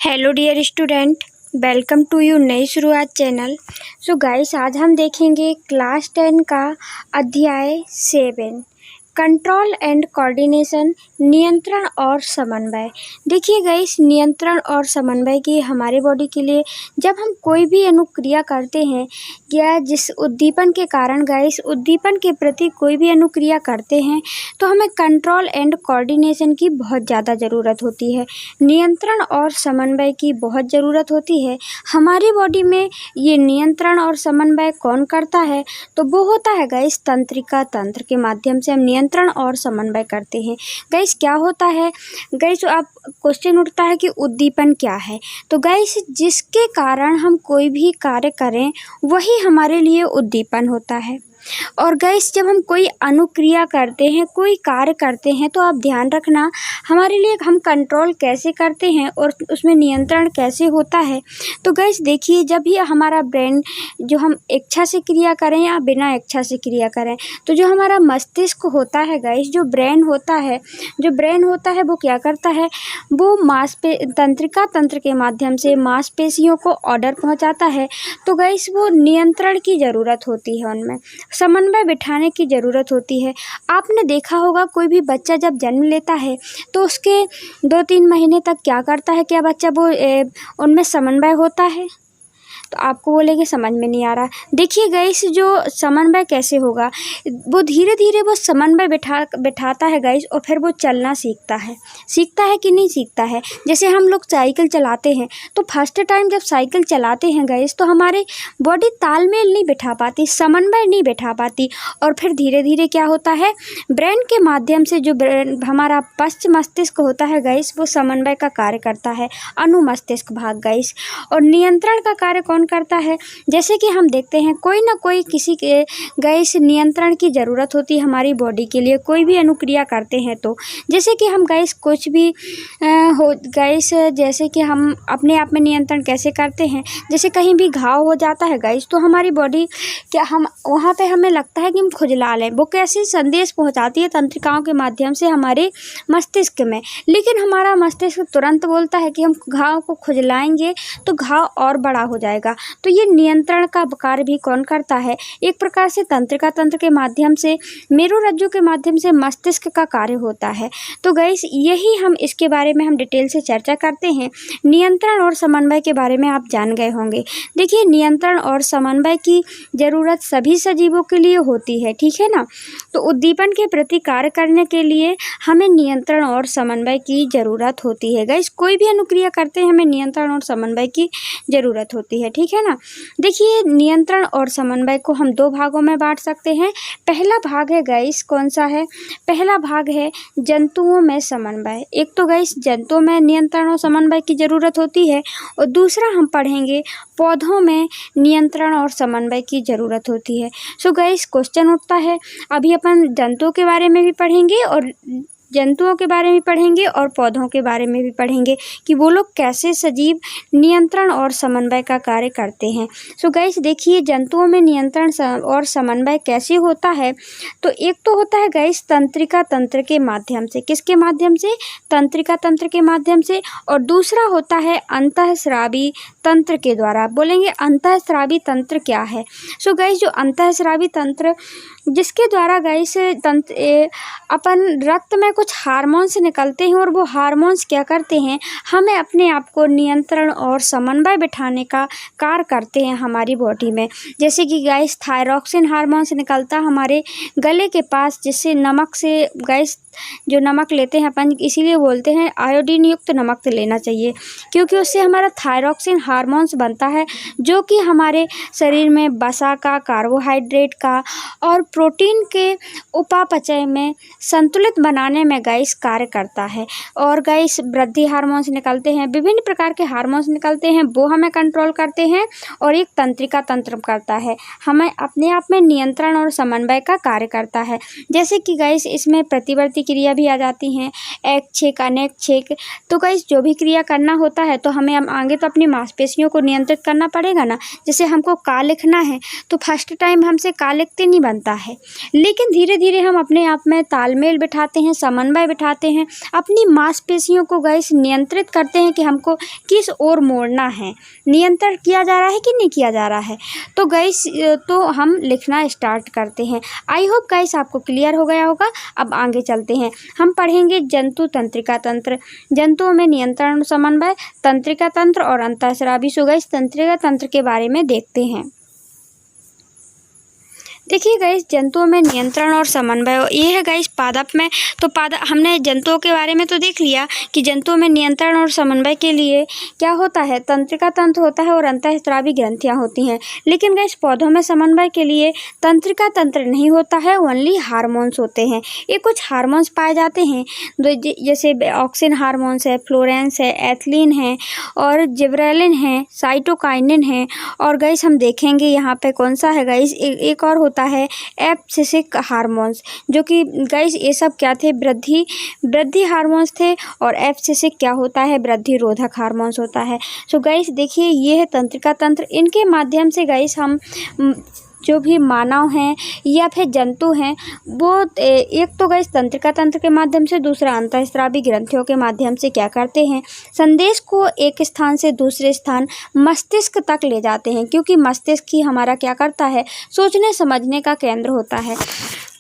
Hello dear student, welcome to you नई शुरुआत channel. So guys, आज हम देखेंगे क्लास 10 का अध्याय 7 कंट्रोल एंड कोऑर्डिनेशन, नियंत्रण और समन्वय। देखिए गाइस, नियंत्रण और समन्वय की हमारे बॉडी के लिए जब हम कोई भी अनुक्रिया करते हैं या जिस उद्दीपन के कारण गाइस उद्दीपन के प्रति कोई भी अनुक्रिया करते हैं तो हमें कंट्रोल एंड कोऑर्डिनेशन की बहुत ज़्यादा ज़रूरत होती है। नियंत्रण और समन्वय की बहुत ज़रूरत होती है। हमारी बॉडी में ये नियंत्रण और समन्वय कौन करता है? तो वो होता है गाइस तंत्रिका तंत्र के माध्यम से हम नियंत्रण और समन्वय करते हैं। गाइस क्या होता है? गाइस आप क्वेश्चन उठता है कि उद्दीपन क्या है? तो गाइस जिसके कारण हम कोई भी कार्य करें वही हमारे लिए उद्दीपन होता है। और गाइस जब हम कोई अनुक्रिया करते हैं, कोई कार्य करते हैं, तो आप ध्यान रखना हमारे लिए हम कंट्रोल कैसे करते हैं और उसमें नियंत्रण कैसे होता है। तो गाइस देखिए, जब भी हमारा ब्रेन जो हम इच्छा से क्रिया करें या बिना इच्छा से क्रिया करें, तो जो हमारा मस्तिष्क होता है गाइस, जो ब्रेन होता है वो क्या करता है? वो तंत्रिका तंत्र के माध्यम से मांसपेशियों को ऑर्डर पहुंचाता है। तो गाइस वो नियंत्रण की ज़रूरत होती है, उनमें समन्वय बिठाने की ज़रूरत होती है। आपने देखा होगा कोई भी बच्चा जब जन्म लेता है तो उसके 2-3 महीने तक क्या करता है? क्या बच्चा उनमें समन्वय होता है? तो आपको बोलेंगे समझ में नहीं आ रहा। देखिए गाइस, जो समन्वय कैसे होगा, वो धीरे धीरे वो समन्वय बिठाता है गाइस, और फिर वो चलना सीखता है कि नहीं सीखता है। जैसे हम लोग साइकिल चलाते हैं तो फर्स्ट टाइम जब साइकिल चलाते हैं गाइस तो हमारे बॉडी तालमेल नहीं बिठा पाती, समन्वय नहीं बिठा पाती, और फिर धीरे धीरे क्या होता है? ब्रेन के माध्यम से जो हमारा पश्च मस्तिष्क होता है गाइस, वो समन्वय का कार्य करता है, अनुमस्तिष्क भाग गाइस। और नियंत्रण का कार्य कौन करता है? जैसे कि हम देखते हैं कोई ना कोई किसी के गाइस नियंत्रण की ज़रूरत होती है हमारी बॉडी के लिए, कोई भी अनुक्रिया करते हैं तो। जैसे कि हम गाइस कुछ भी जैसे कि हम अपने आप में नियंत्रण कैसे करते हैं? जैसे कहीं भी घाव हो जाता है गाइस तो हमारी बॉडी क्या हम वहाँ पे हमें लगता है कि हम खुजला लें। वो कैसे संदेश पहुँचाती है? तंत्रिकाओं के माध्यम से हमारे मस्तिष्क में। लेकिन हमारा मस्तिष्क तुरंत बोलता है कि हम घाव को खुजलाएंगे तो घाव और बड़ा हो जाएगा। तो ये नियंत्रण का कार्य भी कौन करता है? एक प्रकार से तंत्रिका तंत्र के माध्यम से, मेरुरज्जु के माध्यम से मस्तिष्क का कार्य होता है। तो गाइस यही हम इसके बारे में हम डिटेल से चर्चा करते हैं। नियंत्रण और समन्वय के बारे में आप जान गए होंगे। देखिए, नियंत्रण और समन्वय की जरूरत सभी सजीवों के लिए होती है, ठीक है ना? तो उद्दीपन के प्रति कार्य करने के लिए हमें नियंत्रण और समन्वय की जरूरत होती है। गाइस कोई भी अनुक्रिया करते हैं हमें नियंत्रण और समन्वय की जरूरत होती है, ठीक है ना? देखिए, नियंत्रण और समन्वय को हम 2 भागों में बांट सकते हैं। पहला भाग है गाइस, कौन सा है? पहला भाग है जंतुओं में समन्वय। एक तो गाइस जंतुओं में नियंत्रण और समन्वय की जरूरत होती है, और दूसरा हम पढ़ेंगे पौधों में नियंत्रण और समन्वय की जरूरत होती है। सो गाइस क्वेश्चन उठता है, अभी अपन जंतुओं के बारे में भी पढ़ेंगे और पौधों के बारे में भी पढ़ेंगे कि वो लोग कैसे सजीव नियंत्रण और समन्वय का कार्य करते हैं। सो गाइस देखिए, जंतुओं में नियंत्रण और समन्वय कैसे होता है? तो एक तो होता है गाइस तंत्रिका तंत्र के माध्यम से। किसके माध्यम से? तंत्रिका तंत्र के माध्यम से। और दूसरा होता है अंतःस्रावी तंत्र के द्वारा। बोलेंगे अंतःस्रावी तंत्र क्या है? सो गाइस जो अंतःस्रावी तंत्र, जिसके द्वारा गाइस अपन रक्त में कुछ हार्मोन्स निकलते हैं, और वो हार्मोन्स क्या करते हैं? हमें अपने आप को नियंत्रण और समन्वय बिठाने का कार्य करते हैं हमारी बॉडी में। जैसे कि गाइस थायरॉक्सिन हार्मोन्स निकलता हमारे गले के पास, जिससे नमक से गाइस जो नमक लेते हैं अपन, इसीलिए बोलते हैं आयोडीन युक्त नमक लेना चाहिए, क्योंकि उससे हमारा थायरॉक्सिन हार्मोन्स बनता है, जो कि हमारे शरीर में वसा का, कार्बोहाइड्रेट का और प्रोटीन के उपापचय में संतुलित बनाने में गाइस कार्य करता है। और गाइस वृद्धि हार्मोन्स निकलते हैं, विभिन्न प्रकार के हार्मोन्स निकलते हैं, वो हमें कंट्रोल करते हैं। और एक तंत्रिका तंत्र करता है, हमें अपने आप में नियंत्रण और समन्वय का कार्य करता है। जैसे कि गाइस इसमें प्रतिवर्ती क्रिया भी आ जाती हैं, एकच्छेक, अनेकच्छेक। तो गाइस जो भी क्रिया करना होता है तो हमें आगे तो अपनी मांसपेशियों को नियंत्रित करना पड़ेगा ना। जैसे हमको का लिखना है तो फर्स्ट टाइम हमसे का लिखते नहीं बनता है, लेकिन धीरे धीरे हम अपने आप में तालमेल बिठाते हैं, समन्वय बिठाते हैं, अपनी मांसपेशियों को गाइस नियंत्रित करते हैं कि हमको किस ओर मोड़ना है, नियंत्रण किया जा रहा है कि नहीं किया जा रहा है। तो गाइस तो हम लिखना स्टार्ट करते हैं। आई होप गाइस आपको क्लियर हो गया होगा। अब आगे चलते हैं, हम पढ़ेंगे जंतु तंत्रिका तंत्र, जंतुओं में नियंत्रण समन्वय, तंत्रिका तंत्र और अंतःस्रावी। सो गाइस तंत्रिका तंत्र के बारे में देखते हैं। देखिए गाइस जंतुओं में नियंत्रण और समन्वय ये है गाइस पादप में। तो हमने जंतुओं के बारे में तो देख लिया कि जंतुओं में नियंत्रण और समन्वय के लिए क्या होता है, तंत्रिका तंत्र होता है और अंतःस्रावी ग्रंथियां होती हैं। लेकिन गाइस पौधों में समन्वय के लिए तंत्रिका तंत्र नहीं होता है, ओनली हार्मोन्स होते हैं। ये कुछ हार्मोन्स पाए जाते हैं जैसे ऑक्सिन हार्मोन्स है, फ्लोरेंस है, एथिलीन है और जिबरेलिन है, साइटोकाइनिन है। और गाइस हम देखेंगे यहाँ पे कौन सा है गाइस, एक और होता है एब्सिसिक हार्मोन्स, जो कि गाइस ये सब क्या थे, वृद्धि हार्मोन्स थे। और एब्सिसिक क्या होता है, वृद्धि रोधक हार्मोन्स होता है। सो गाइस देखिए ये है तंत्रिका तंत्र। इनके माध्यम से गाइस हम जो भी मानव हैं या फिर जंतु हैं वो एक तो गाइस तंत्रिका तंत्र के माध्यम से, दूसरा अंतःस्रावी ग्रंथियों के माध्यम से क्या करते हैं, संदेश को एक स्थान से दूसरे स्थान मस्तिष्क तक ले जाते हैं। क्योंकि मस्तिष्क ही हमारा क्या करता है, सोचने समझने का केंद्र होता है।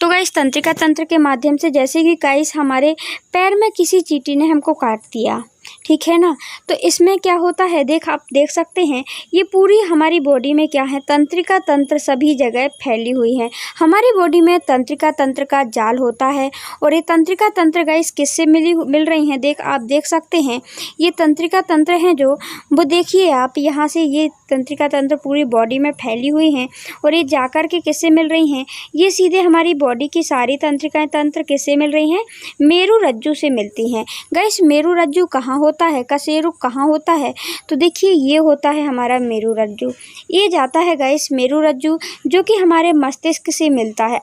तो गाइस तंत्रिका तंत्र के माध्यम से, जैसे कि गाइस हमारे पैर में किसी चींटी ने हमको काट दिया, ठीक है ना, तो इसमें क्या होता है, आप देख सकते हैं ये पूरी हमारी बॉडी में क्या है, तंत्रिका तंत्र सभी जगह फैली हुई है। हमारी बॉडी में तंत्रिका तंत्र का जाल होता है। और ये तंत्रिका तंत्र गाइस किससे मिल रही हैं, आप देख सकते हैं ये तंत्रिका तंत्र हैं जो, वो देखिए आप यहाँ से, ये तंत्रिका तंत्र पूरी बॉडी में फैली हुई हैं। और ये जाकर के किससे मिल रही हैं, ये सीधे हमारी बॉडी की सारी तंत्रिका तंत्र किससे मिल रही हैं, मेरु रज्जु से मिलती हैं। गाइस मेरु रज्जु कहाँ होता है, कशेरुक कहाँ होता है, तो देखिए ये होता है हमारा मेरु रज्जु। ये जाता है गाइस मेरु रज्जु, जो कि हमारे मस्तिष्क से मिलता है।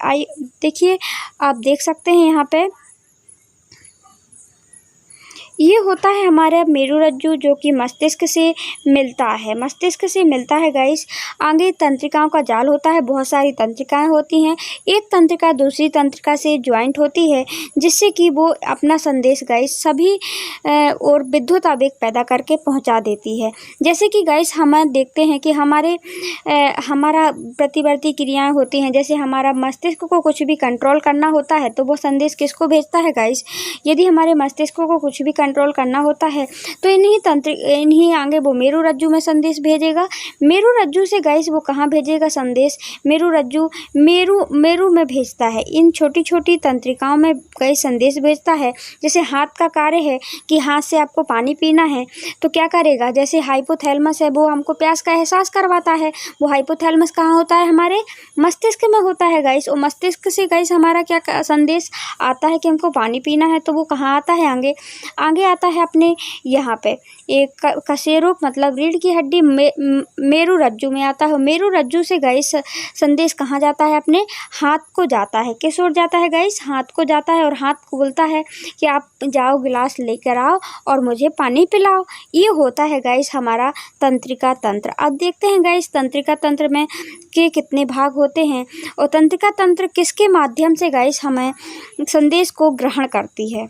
देखिए आप देख सकते हैं यहाँ पे ये होता है हमारा मेरु रज्जु, जो कि मस्तिष्क से मिलता है, मस्तिष्क से मिलता है गाइस। आगे तंत्रिकाओं का जाल होता है, बहुत सारी तंत्रिकाएं होती हैं। एक तंत्रिका दूसरी तंत्रिका से ज्वाइंट होती है, जिससे कि वो अपना संदेश गाइस सभी और विद्युत आवेग पैदा करके पहुंचा देती है। जैसे कि गाइस हम देखते हैं कि हमारा प्रतिवर्ती क्रियाएं होती हैं। जैसे हमारा मस्तिष्क को कुछ भी कंट्रोल करना होता है तो वो संदेश किसको भेजता है गाइस, यदि हमारे मस्तिष्क को कुछ भी कंट्रोल करना होता है तो इन्हीं आगे वो मेरु रज्जु में संदेश भेजेगा। मेरु रज्जु से गाइस वो कहाँ भेजेगा संदेश, मेरु रज्जु मेरु में भेजता है। इन छोटी छोटी तंत्रिकाओं में कई संदेश भेजता है। जैसे हाथ का कार्य है कि हाथ से आपको पानी पीना है तो क्या करेगा, जैसे हाइपोथैलेमस है वो हमको प्यास का एहसास करवाता है। वो हाइपोथैलेमस कहाँ होता है, हमारे मस्तिष्क में होता है गाइस। और मस्तिष्क से गाइस हमारा क्या संदेश आता है कि हमको पानी पीना है, तो वो कहाँ आता है, आगे आता है अपने यहाँ पे एक कशेरुक मतलब रीढ़ की हड्डी मेरु रज्जु में आता है। मेरु रज्जु से गाइस संदेश कहाँ जाता है, अपने हाथ को जाता है। किस ओर जाता है गाइस, हाथ को जाता है। और हाथ को बोलता है कि आप जाओ गिलास लेकर आओ और मुझे पानी पिलाओ। ये होता है गाइस हमारा तंत्रिका तंत्र। अब देखते हैं गाइस तंत्रिका तंत्र में के कितने भाग होते हैं और तंत्रिका तंत्र किसके माध्यम से गाइस हमें संदेश को ग्रहण करती है।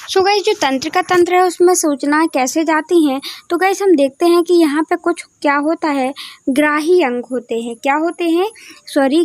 सो गाइस जो तंत्रिका तंत्र है उसमें सूचनाएं कैसे जाती हैं, तो गाइस हम देखते हैं कि यहाँ पे कुछ क्या होता है, ग्राही अंग होते हैं। क्या होते हैं,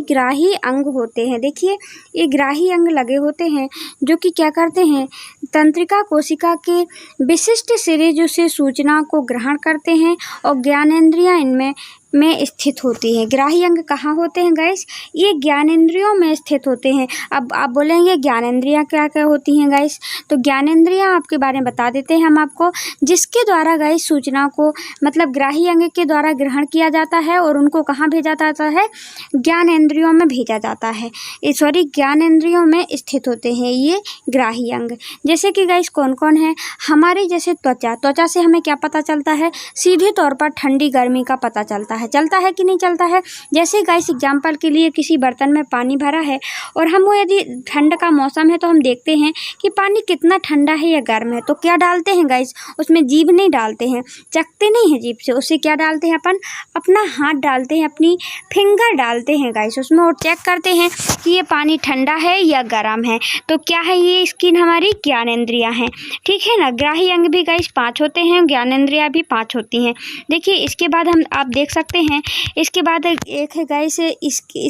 ग्राही अंग होते हैं। देखिए ये ग्राही अंग लगे होते हैं जो कि क्या करते हैं, तंत्रिका कोशिका के विशिष्ट सिरे से सूचना को ग्रहण करते हैं और ज्ञानेंद्रियां इनमें स्थित होती है। ग्राही अंग कहाँ होते हैं गाइस, ये ज्ञानेंद्रियों में स्थित होते हैं। अब आप बोलेंगे ज्ञानेंद्रियां क्या क्या होती हैं गाइस, तो ज्ञानेंद्रियां आपके बारे में बता देते हैं हम आपको, जिसके द्वारा गाइस सूचना को मतलब ग्राही अंग के द्वारा ग्रहण किया जाता है और उनको कहाँ भेजा जाता है, ज्ञानेंद्रियों में भेजा जाता है। ज्ञानेंद्रियों में स्थित होते हैं ये ग्राही अंग। जैसे कि गाइस कौन कौन है, हमारे जैसे त्वचा से हमें क्या पता चलता है, सीधे तौर पर ठंडी गर्मी का पता चलता है। चलता है कि नहीं चलता है। जैसे गाइस एग्जांपल के लिए किसी बर्तन में पानी भरा है और हम वो यदि ठंड का मौसम है तो हम देखते हैं कि पानी कितना ठंडा है या गर्म है, तो क्या डालते हैं गाइस, उसमें जीभ नहीं डालते हैं, चखते नहीं हैं जीभ से, उससे क्या डालते हैं अपन, अपना हाथ डालते हैं, अपनी फिंगर डालते हैं गाइस उसमें और चेक करते हैं कि ये पानी ठंडा है या गर्म है। तो क्या है, ये स्किन हमारी ज्ञानेंद्रियाँ हैं, ठीक है ना। ग्राही अंग भी गाइस 5 होते हैं, ज्ञानेंद्रियाँ भी 5 होती हैं। देखिए इसके बाद आप देख सकते हैं, इसके बाद एक है गाइस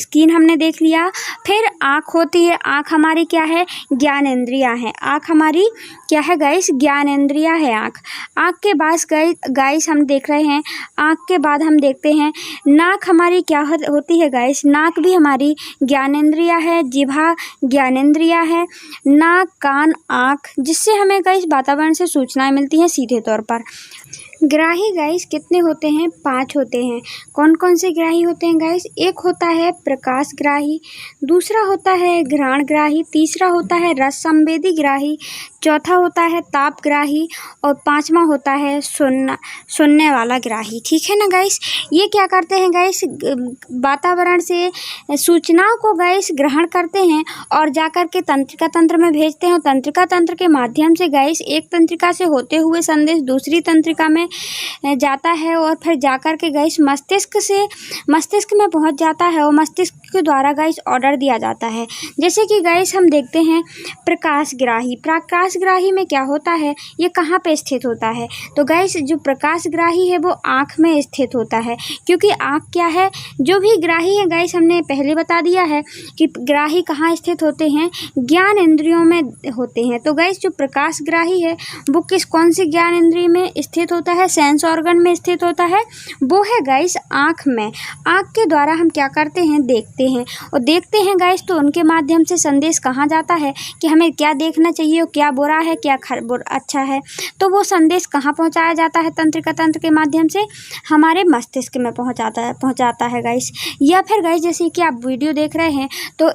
स्किन हमने देख लिया। फिर आँख होती है, आँख हमारी क्या है, ज्ञानेंद्रियाँ है, आँख हमारी क्या है गाइस, ज्ञानेंद्रियाँ है आँख। आँख के बाद गाइस हम देख रहे हैं, आँख के बाद हम देखते हैं नाक हमारी क्या होती है गाइस, नाक भी हमारी ज्ञानेंद्रियाँ है, जिह्वा ज्ञानेंद्रियाँ है, नाक कान आँख, जिससे हमें गाइस वातावरण से सूचनाएं मिलती हैं सीधे तौर पर। ग्राही गाइस कितने होते हैं, 5 होते हैं। कौन कौन से ग्राही होते हैं गाइस, एक होता है प्रकाश ग्राही, दूसरा होता है घ्राण ग्राही, तीसरा होता है रस संवेदी ग्राही, चौथा होता है ताप ग्राही और 5वां होता है सुनने वाला ग्राही, ठीक है ना गाइस। ये क्या करते हैं गाइस, वातावरण से सूचनाओं को गाइस ग्रहण करते हैं और जाकर के तंत्रिका तंत्र में भेजते हैं और तंत्रिका तंत्र के माध्यम से गाइस एक तंत्रिका से होते हुए संदेश दूसरी तंत्रिका में जाता है और फिर जाकर के गाइस मस्तिष्क में पहुंच जाता है और मस्तिष्क के द्वारा गाइस ऑर्डर दिया जाता है। जैसे कि गाइस हम देखते हैं प्रकाश ग्राही में क्या होता है, ये कहाँ पे स्थित होता है, तो गाइस जो प्रकाश ग्राही है वो आँख में स्थित होता है, क्योंकि आँख क्या है, जो भी ग्राही है गाइस हमने पहले बता दिया है कि ग्राही कहाँ स्थित होते हैं, ज्ञान इंद्रियों में होते हैं। तो गाइस जो प्रकाश ग्राही है वो कौन सी ज्ञान इंद्रिय में स्थित होता है, सेंस ऑर्गन में स्थित होता है, वो है गाइस आँख में। आँख के द्वारा हम क्या करते हैं, देखते हैं और देखते हैं गाइस तो उनके माध्यम से संदेश कहाँ जाता है कि हमें क्या देखना चाहिए और क्या बुरा है, क्या अच्छा है, तो वो संदेश कहाँ पहुँचाया जाता है, तंत्रिका तंत्र के माध्यम से हमारे मस्तिष्क में पहुँचाता है गाइस। या फिर गाइस जैसे कि आप वीडियो देख रहे हैं तो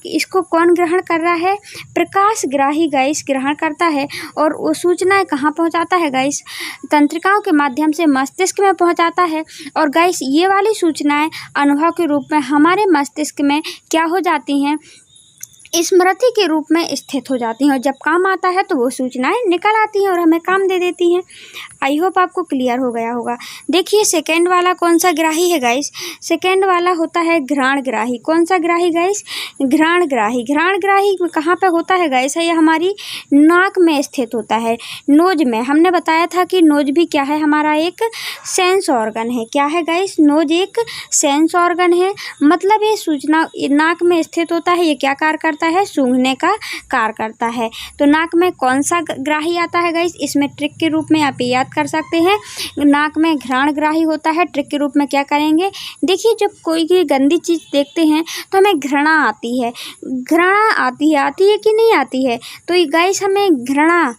इसको कौन ग्रहण कर रहा है, प्रकाश ग्राही गाइस ग्रहण करता है और वो सूचनाएं कहाँ पहुँचाता है गाइस, तंत्रिकाओं के माध्यम से मस्तिष्क में पहुँचाता है और गाइस ये वाली सूचनाएं अनुभव के रूप में हमारे मस्तिष्क में क्या हो जाती हैं, स्मृति के रूप में स्थित हो जाती हैं और जब काम आता है तो वो सूचनाएं निकल आती हैं और हमें काम दे देती हैं। आई होप आपको क्लियर हो गया होगा। देखिए सेकंड वाला कौन सा ग्राही है गाइस, सेकंड वाला होता है घ्राण ग्राही। कौन सा ग्राही गाइस, घ्राण ग्राही। घ्राण ग्राही कहाँ पे होता है गाइस, ये हमारी नाक में स्थित होता है, नोज में। हमने बताया था कि नोज भी क्या है, हमारा एक सेंस ऑर्गन है। क्या है गाइस, नोज एक सेंस ऑर्गन है, मतलब ये सूचना नाक में स्थित होता है। ये क्या कार्य करता है, सूंघने का कार्य करता है। तो नाक में कौन सा ग्राही आता है गाइस, इसमें ट्रिक के रूप में आप याद कर सकते हैं, नाक में घ्राण ग्राही होता है। ट्रिक के रूप में क्या करेंगे, देखिए जब कोई भी गंदी चीज़ देखते हैं तो हमें घृणा आती है, आती है कि नहीं आती है, तो ये गाइस हमें घृणा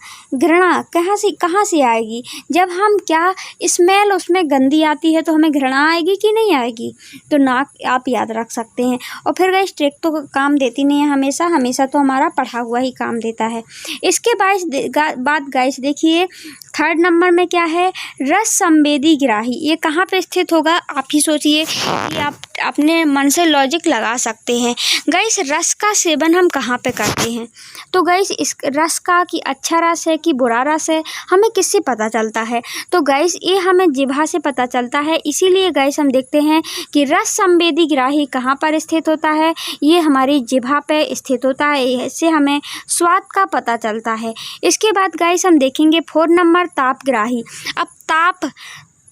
कहाँ से आएगी, जब हम क्या स्मेल उसमें गंदी आती है तो हमें घृणा आएगी कि नहीं आएगी, तो नाक आप याद रख सकते हैं। और फिर गाइस ट्रिक तो काम देती नहीं है हमेशा तो हमारा पढ़ा हुआ ही काम देता है। इसके बाद गाइस देखिए थर्ड नंबर में क्या है, रस संवेदी ग्राही। ये कहाँ पे स्थित होगा, आप ही सोचिए कि आप अपने मन से लॉजिक लगा सकते हैं। गाइस रस का सेवन हम कहाँ पे करते हैं, तो गाइस इस रस का कि अच्छा रस है कि बुरा रस है हमें किससे पता चलता है, तो गाइस ये हमें जिह्वा से पता चलता है। इसीलिए गाइस हम देखते हैं कि रस संवेदी ग्राही कहाँ पर स्थित होता है, ये हमारी जिह्वा पे स्थित होता है, इससे हमें स्वाद का पता चलता है। इसके बाद गाइस हम देखेंगे 4 नंबर तापग्राही। अब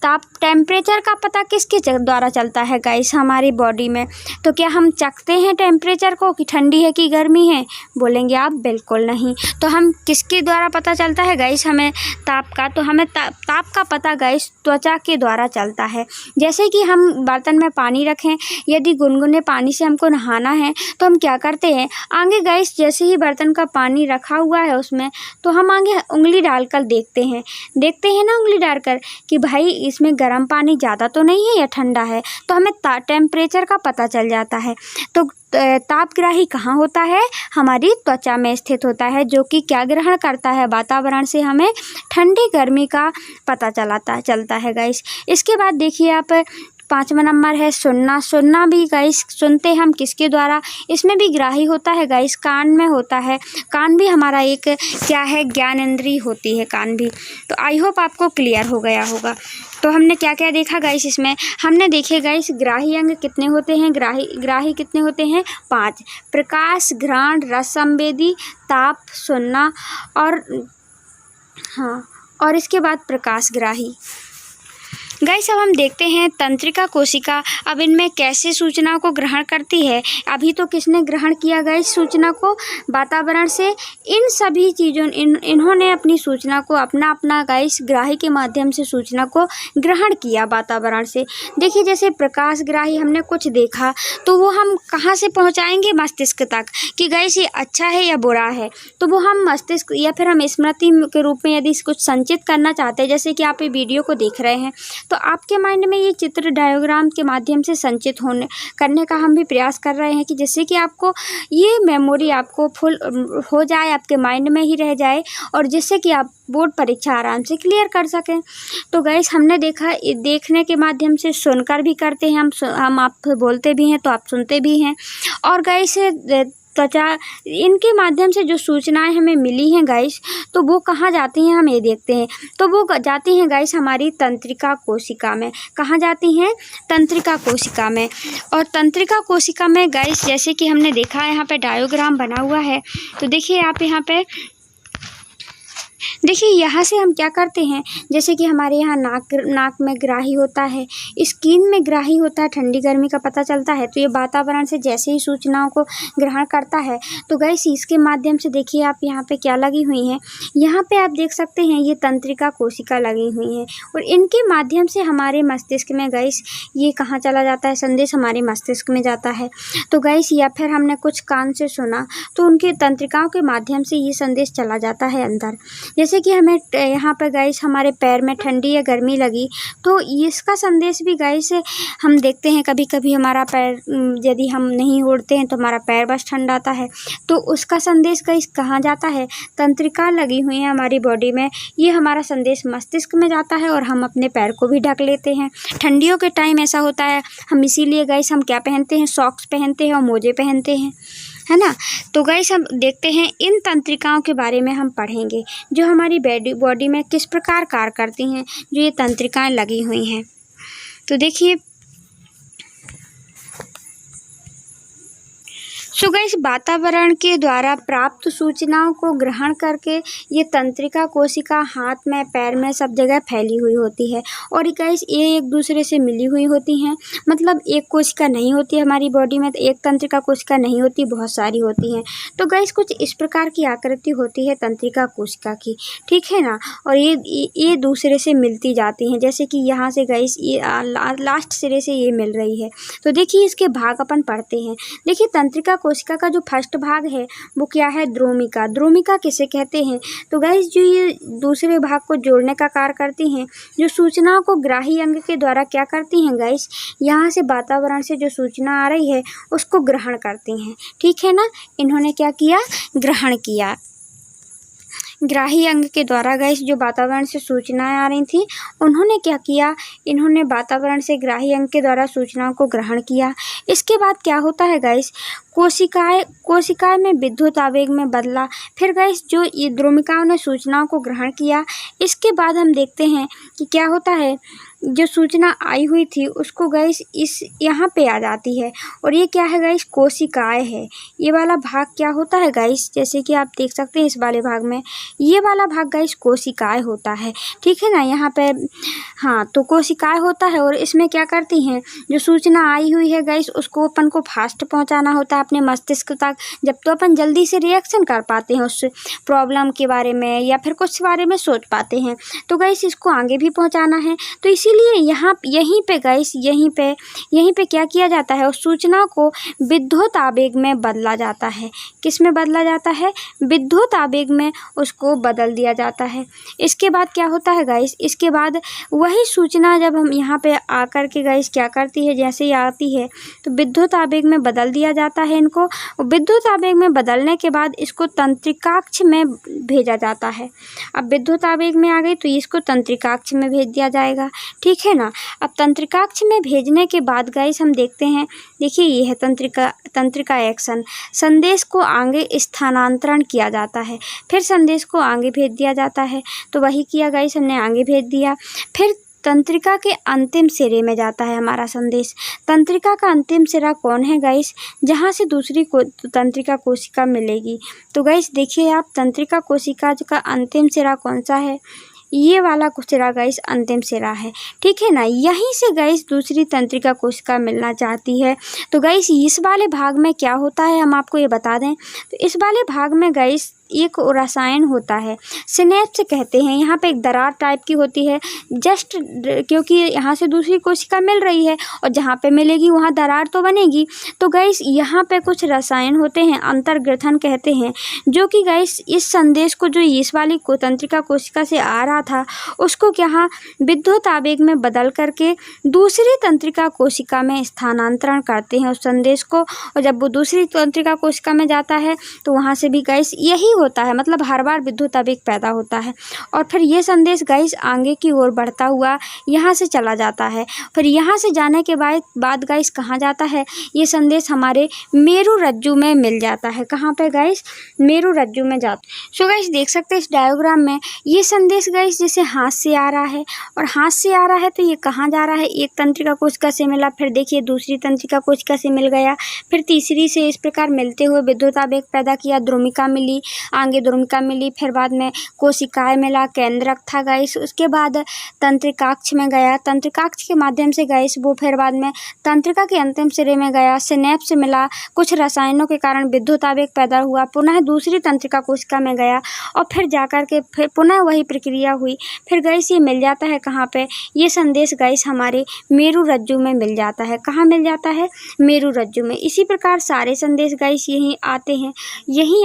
ताप टेम्परेचर का पता किसके द्वारा चलता है गाइस हमारी बॉडी में, तो क्या हम चखते हैं टेम्परेचर को कि ठंडी है कि गर्मी है, बोलेंगे आप बिल्कुल नहीं। तो हम किसके द्वारा पता चलता है गाइस हमें ताप का, तो हमें ताप का पता गाइस त्वचा के द्वारा चलता है। जैसे कि हम बर्तन में पानी रखें, यदि गुनगुने पानी से हमको नहाना है तो हम क्या करते हैं, आगे गाइस जैसे ही बर्तन का पानी रखा हुआ है उसमें तो हम आगे उंगली डालकर देखते हैं ना, उंगली डालकर कि भाई इसमें गर्म पानी ज़्यादा तो नहीं है या ठंडा है, तो हमें टेम्परेचर का पता चल जाता है। तो तापग्राही कहाँ होता है? हमारी त्वचा में स्थित होता है, जो कि क्या ग्रहण करता है? वातावरण से हमें ठंडी गर्मी का पता चलता है गाइस। इसके बाद देखिए आप 5वां नंबर है सुनना। सुनना भी गाइस सुनते हम किसके द्वारा? इसमें भी ग्राही होता है गाइस, कान में होता है। कान भी हमारा एक क्या है? ज्ञानेंद्री होती है कान भी। तो आई होप आपको क्लियर हो गया होगा। तो हमने क्या क्या देखा गाइस इसमें? हमने देखे गाइस ग्राही अंग कितने होते हैं? ग्राही कितने होते हैं? 5। प्रकाश, घ्राण, रस संवेदी, ताप, सुनना और इसके बाद प्रकाशग्राही। गाइस अब हम देखते हैं तंत्रिका कोशिका अब इनमें कैसे सूचनाओं को ग्रहण करती है। अभी तो किसने ग्रहण किया गाइस सूचना को? वातावरण से। इन सभी चीज़ों इन्होंने अपनी सूचना को अपना गाइस ग्राही के माध्यम से सूचना को ग्रहण किया वातावरण से। देखिए जैसे प्रकाशग्राही हमने कुछ देखा, तो वो हम कहाँ से पहुँचाएंगे? मस्तिष्क तक, कि गाइस ये अच्छा है या बुरा है। तो वो हम मस्तिष्क या फिर हम स्मृति के रूप में यदि कुछ संचित करना चाहते हैं, जैसे कि आप ये वीडियो को देख रहे हैं, तो आपके माइंड में ये चित्र डायग्राम के माध्यम से संचित करने का हम भी प्रयास कर रहे हैं, कि जिससे कि आपको ये मेमोरी आपको फुल हो जाए, आपके माइंड में ही रह जाए, और जिससे कि आप बोर्ड परीक्षा आराम से क्लियर कर सकें। तो गाइस हमने देखा, देखने के माध्यम से सुनकर भी करते हैं हम आप बोलते भी हैं तो आप सुनते भी हैं। और गाइस त्वचा, इनके माध्यम से जो सूचनाएं हमें मिली हैं गाइस, तो वो कहाँ जाती हैं हम ये देखते हैं। तो वो जाती हैं गाइस हमारी तंत्रिका कोशिका में। कहाँ जाती हैं? तंत्रिका कोशिका में। और तंत्रिका कोशिका में गाइस जैसे कि हमने देखा है, यहाँ पे डायोग्राम बना हुआ है, तो देखिए आप यहाँ पे देखिए यहाँ से हम क्या करते हैं, जैसे कि हमारे यहाँ नाक में ग्राही होता है, स्किन में ग्राही होता है, ठंडी गर्मी का पता चलता है। तो ये वातावरण से जैसे ही सूचनाओं को ग्रहण करता है, तो गाइस इसके माध्यम से देखिए आप यहाँ पे क्या लगी हुई हैं, यहाँ पे आप देख सकते हैं ये तंत्रिका कोशिका लगी हुई हैं, और इनके माध्यम से हमारे मस्तिष्क में गाइस ये कहाँ चला जाता है? संदेश हमारे मस्तिष्क में जाता है। तो गाइस या फिर हमने कुछ कान से सुना, तो उनके तंत्रिकाओं के माध्यम से ये संदेश चला जाता है अंदर। जैसे कि हमें यहाँ पर गाइस हमारे पैर में ठंडी या गर्मी लगी, तो इसका संदेश भी गाइस हम देखते हैं कभी कभी हमारा पैर यदि हम नहीं ओढ़ते हैं तो हमारा पैर बस ठंडा आता है, तो उसका संदेश गाइस कहाँ जाता है? तंत्रिका लगी हुई है हमारी बॉडी में, ये हमारा संदेश मस्तिष्क में जाता है, और हम अपने पैर को भी ढक लेते हैं। ठंडियों के टाइम ऐसा होता है, हम इसीलिए गाइस हम क्या पहनते हैं? सॉक्स पहनते हैं और मोजे पहनते हैं, है ना। तो गाइस हम देखते हैं इन तंत्रिकाओं के बारे में हम पढ़ेंगे, जो हमारी बॉडी में किस प्रकार कार्य करती हैं, जो ये तंत्रिकाएं लगी हुई हैं। तो देखिए सो गाइस वातावरण के द्वारा प्राप्त सूचनाओं को ग्रहण करके ये तंत्रिका कोशिका हाथ में, पैर में, सब जगह फैली हुई होती है, और गाइस ये एक दूसरे से मिली हुई होती हैं। मतलब एक कोशिका नहीं होती है हमारी बॉडी में, तो एक तंत्रिका कोशिका नहीं होती, बहुत सारी होती हैं। तो गाइस कुछ इस प्रकार की आकृति होती है तंत्रिका कोशिका की, ठीक है ना। और ये दूसरे से मिलती जाती हैं, जैसे कि यहाँ से गाइस ये लास्ट सिरे से ये मिल रही है। तो देखिए इसके भाग अपन पढ़ते हैं। देखिए तंत्रिका कोशिका का जो फर्स्ट भाग है वो क्या है? द्रोमिका। द्रोमिका किसे कहते हैं? तो गाइस जो ये दूसरे भाग को जोड़ने का कार्य करती हैं, जो सूचनाओं को ग्राही अंग के द्वारा क्या करती हैं गाइस, यहाँ से वातावरण से जो सूचना आ रही है उसको ग्रहण करती हैं, ठीक है ना। इन्होंने क्या किया? ग्रहण किया। ग्राही अंग के द्वारा गाइस जो वातावरण से सूचनाएं आ रही थी, उन्होंने क्या किया? इन्होंने वातावरण से ग्राही अंग के द्वारा सूचनाओं को ग्रहण किया। इसके बाद क्या होता है गाइस? कोशिकाएं में विद्युत आवेग में बदला। फिर गाइस जो ये द्रोमिकाओं ने सूचनाओं को ग्रहण किया, इसके बाद हम देखते हैं कि क्या होता है, जो सूचना आई हुई थी उसको गाइस इस यहाँ पे आ जाती है, और ये क्या है गाइस? कोशिकाएं है। ये वाला भाग क्या होता है गाइस? जैसे कि आप देख सकते हैं इस वाले भाग में, ये वाला भाग गाइस कोशिकाएं होता है, ठीक है ना। यहाँ पे हाँ, तो कोशिकाएं होता है, और इसमें क्या करती हैं? जो सूचना आई हुई है गाइस उसको अपन को फास्ट पहुँचाना होता है अपने मस्तिष्क तक, जब तो अपन जल्दी से रिएक्शन कर पाते हैं उस प्रॉब्लम के बारे में, या फिर कुछ बारे में सोच पाते हैं। तो गाइस इसको आगे भी पहुँचाना है, तो इसी इसीलिए यहीं पे गाइस यहीं पे क्या किया जाता है, उस सूचना को विद्युत आवेग में बदला जाता है। किस में बदला जाता है? विद्युत आवेग में उसको बदल दिया जाता है। इसके बाद क्या होता है गाइस, इसके बाद वही सूचना जब हम यहाँ पे आकर के गाइस क्या करती है, जैसे ही आती है तो विद्युत आवेग में बदल दिया जाता है इनको। विद्युत आवेग में बदलने के बाद इसको तंत्रिकाक्ष में भेजा जाता है। अब विद्युत आवेग में आ गई तो इसको तंत्रिकाक्ष में भेज दिया जाएगा, ठीक है ना। अब तंत्रिकाक्ष में भेजने के बाद गाइस हम देखते हैं, देखिए ये है तंत्रिका एक्शन। संदेश को आगे स्थानांतरण किया जाता है, फिर संदेश को आगे भेज दिया जाता है। तो वही किया गाइस, हमने आगे भेज दिया। फिर तंत्रिका के अंतिम सिरे में जाता है हमारा संदेश। तंत्रिका का अंतिम सिरा कौन है गाइस? जहाँ से दूसरी तंत्रिका कोशिका मिलेगी। तो गाइस देखिए आप, तंत्रिका कोशिका का अंतिम सिरा कौन सा है? ये वाला सिरा गाइस अंतिम सिरा है, ठीक है ना। यहीं से गाइस दूसरी तंत्रिका कोशिका मिलना चाहती है। तो गाइस इस वाले भाग में क्या होता है हम आपको ये बता दें, तो इस वाले भाग में गाइस एक रसायन होता है, सिनेप्स कहते हैं। यहाँ पे एक दरार टाइप की होती है, जस्ट क्योंकि यहाँ से दूसरी कोशिका मिल रही है और जहाँ पे मिलेगी वहाँ दरार तो बनेगी। तो गाइस यहाँ पे कुछ रसायन होते हैं, अंतर्ग्रथन कहते हैं, जो कि गाइस इस संदेश को जो इस वाली तंत्रिका कोशिका से आ रहा था उसको क्या विद्युत आवेग में बदल करके दूसरी तंत्रिका कोशिका में स्थानांतरण करते हैं उस संदेश को। और जब वो दूसरी तंत्रिका कोशिका में जाता है तो वहाँ से भी गाइस यही होता है, मतलब हर बार विद्युत आवेग पैदा होता है। और फिर ये संदेश गाइस आगे की ओर बढ़ता हुआ यहाँ से चला जाता है। फिर यहाँ से जाने के बाद गाइस कहाँ जाता है, ये संदेश हमारे मेरु रज्जु में मिल जाता है। कहाँ पे गाइस? मेरु रज्जु में जाता है। सो गाइस देख सकते हैं इस डायग्राम में ये संदेश गाइस जैसे हाथ से आ रहा है, और हाथ से आ रहा है तो ये कहाँ जा रहा है, एक तंत्रिका कोशिका से मिला, फिर देखिए दूसरी तंत्रिका कोशिका से मिल गया, फिर तीसरी से, इस प्रकार मिलते हुए विद्युत आवेग पैदा किया। द्रुमिका मिली, आगे द्रुमिका मिली, फिर बाद में कोशिकाएं मिला, केंद्रक था गाइस। उसके बाद तंत्रिकाक्ष में गया, तंत्रिकाक्ष के माध्यम से गाइस वो फिर बाद में तंत्रिका के अंतिम सिरे में गया, सिनेप्स मिला, कुछ रसायनों के कारण विद्युत आवेग पैदा हुआ, पुनः दूसरी तंत्रिका कोशिका में गया और फिर जाकर के फिर पुनः वही प्रक्रिया हुई। फिर गाइस ये मिल जाता है कहाँ पे, ये संदेश गाइस हमारे मेरु रज्जु में मिल जाता है। कहाँ मिल जाता है? मेरु रज्जु में। इसी प्रकार सारे संदेश गाइस यहीं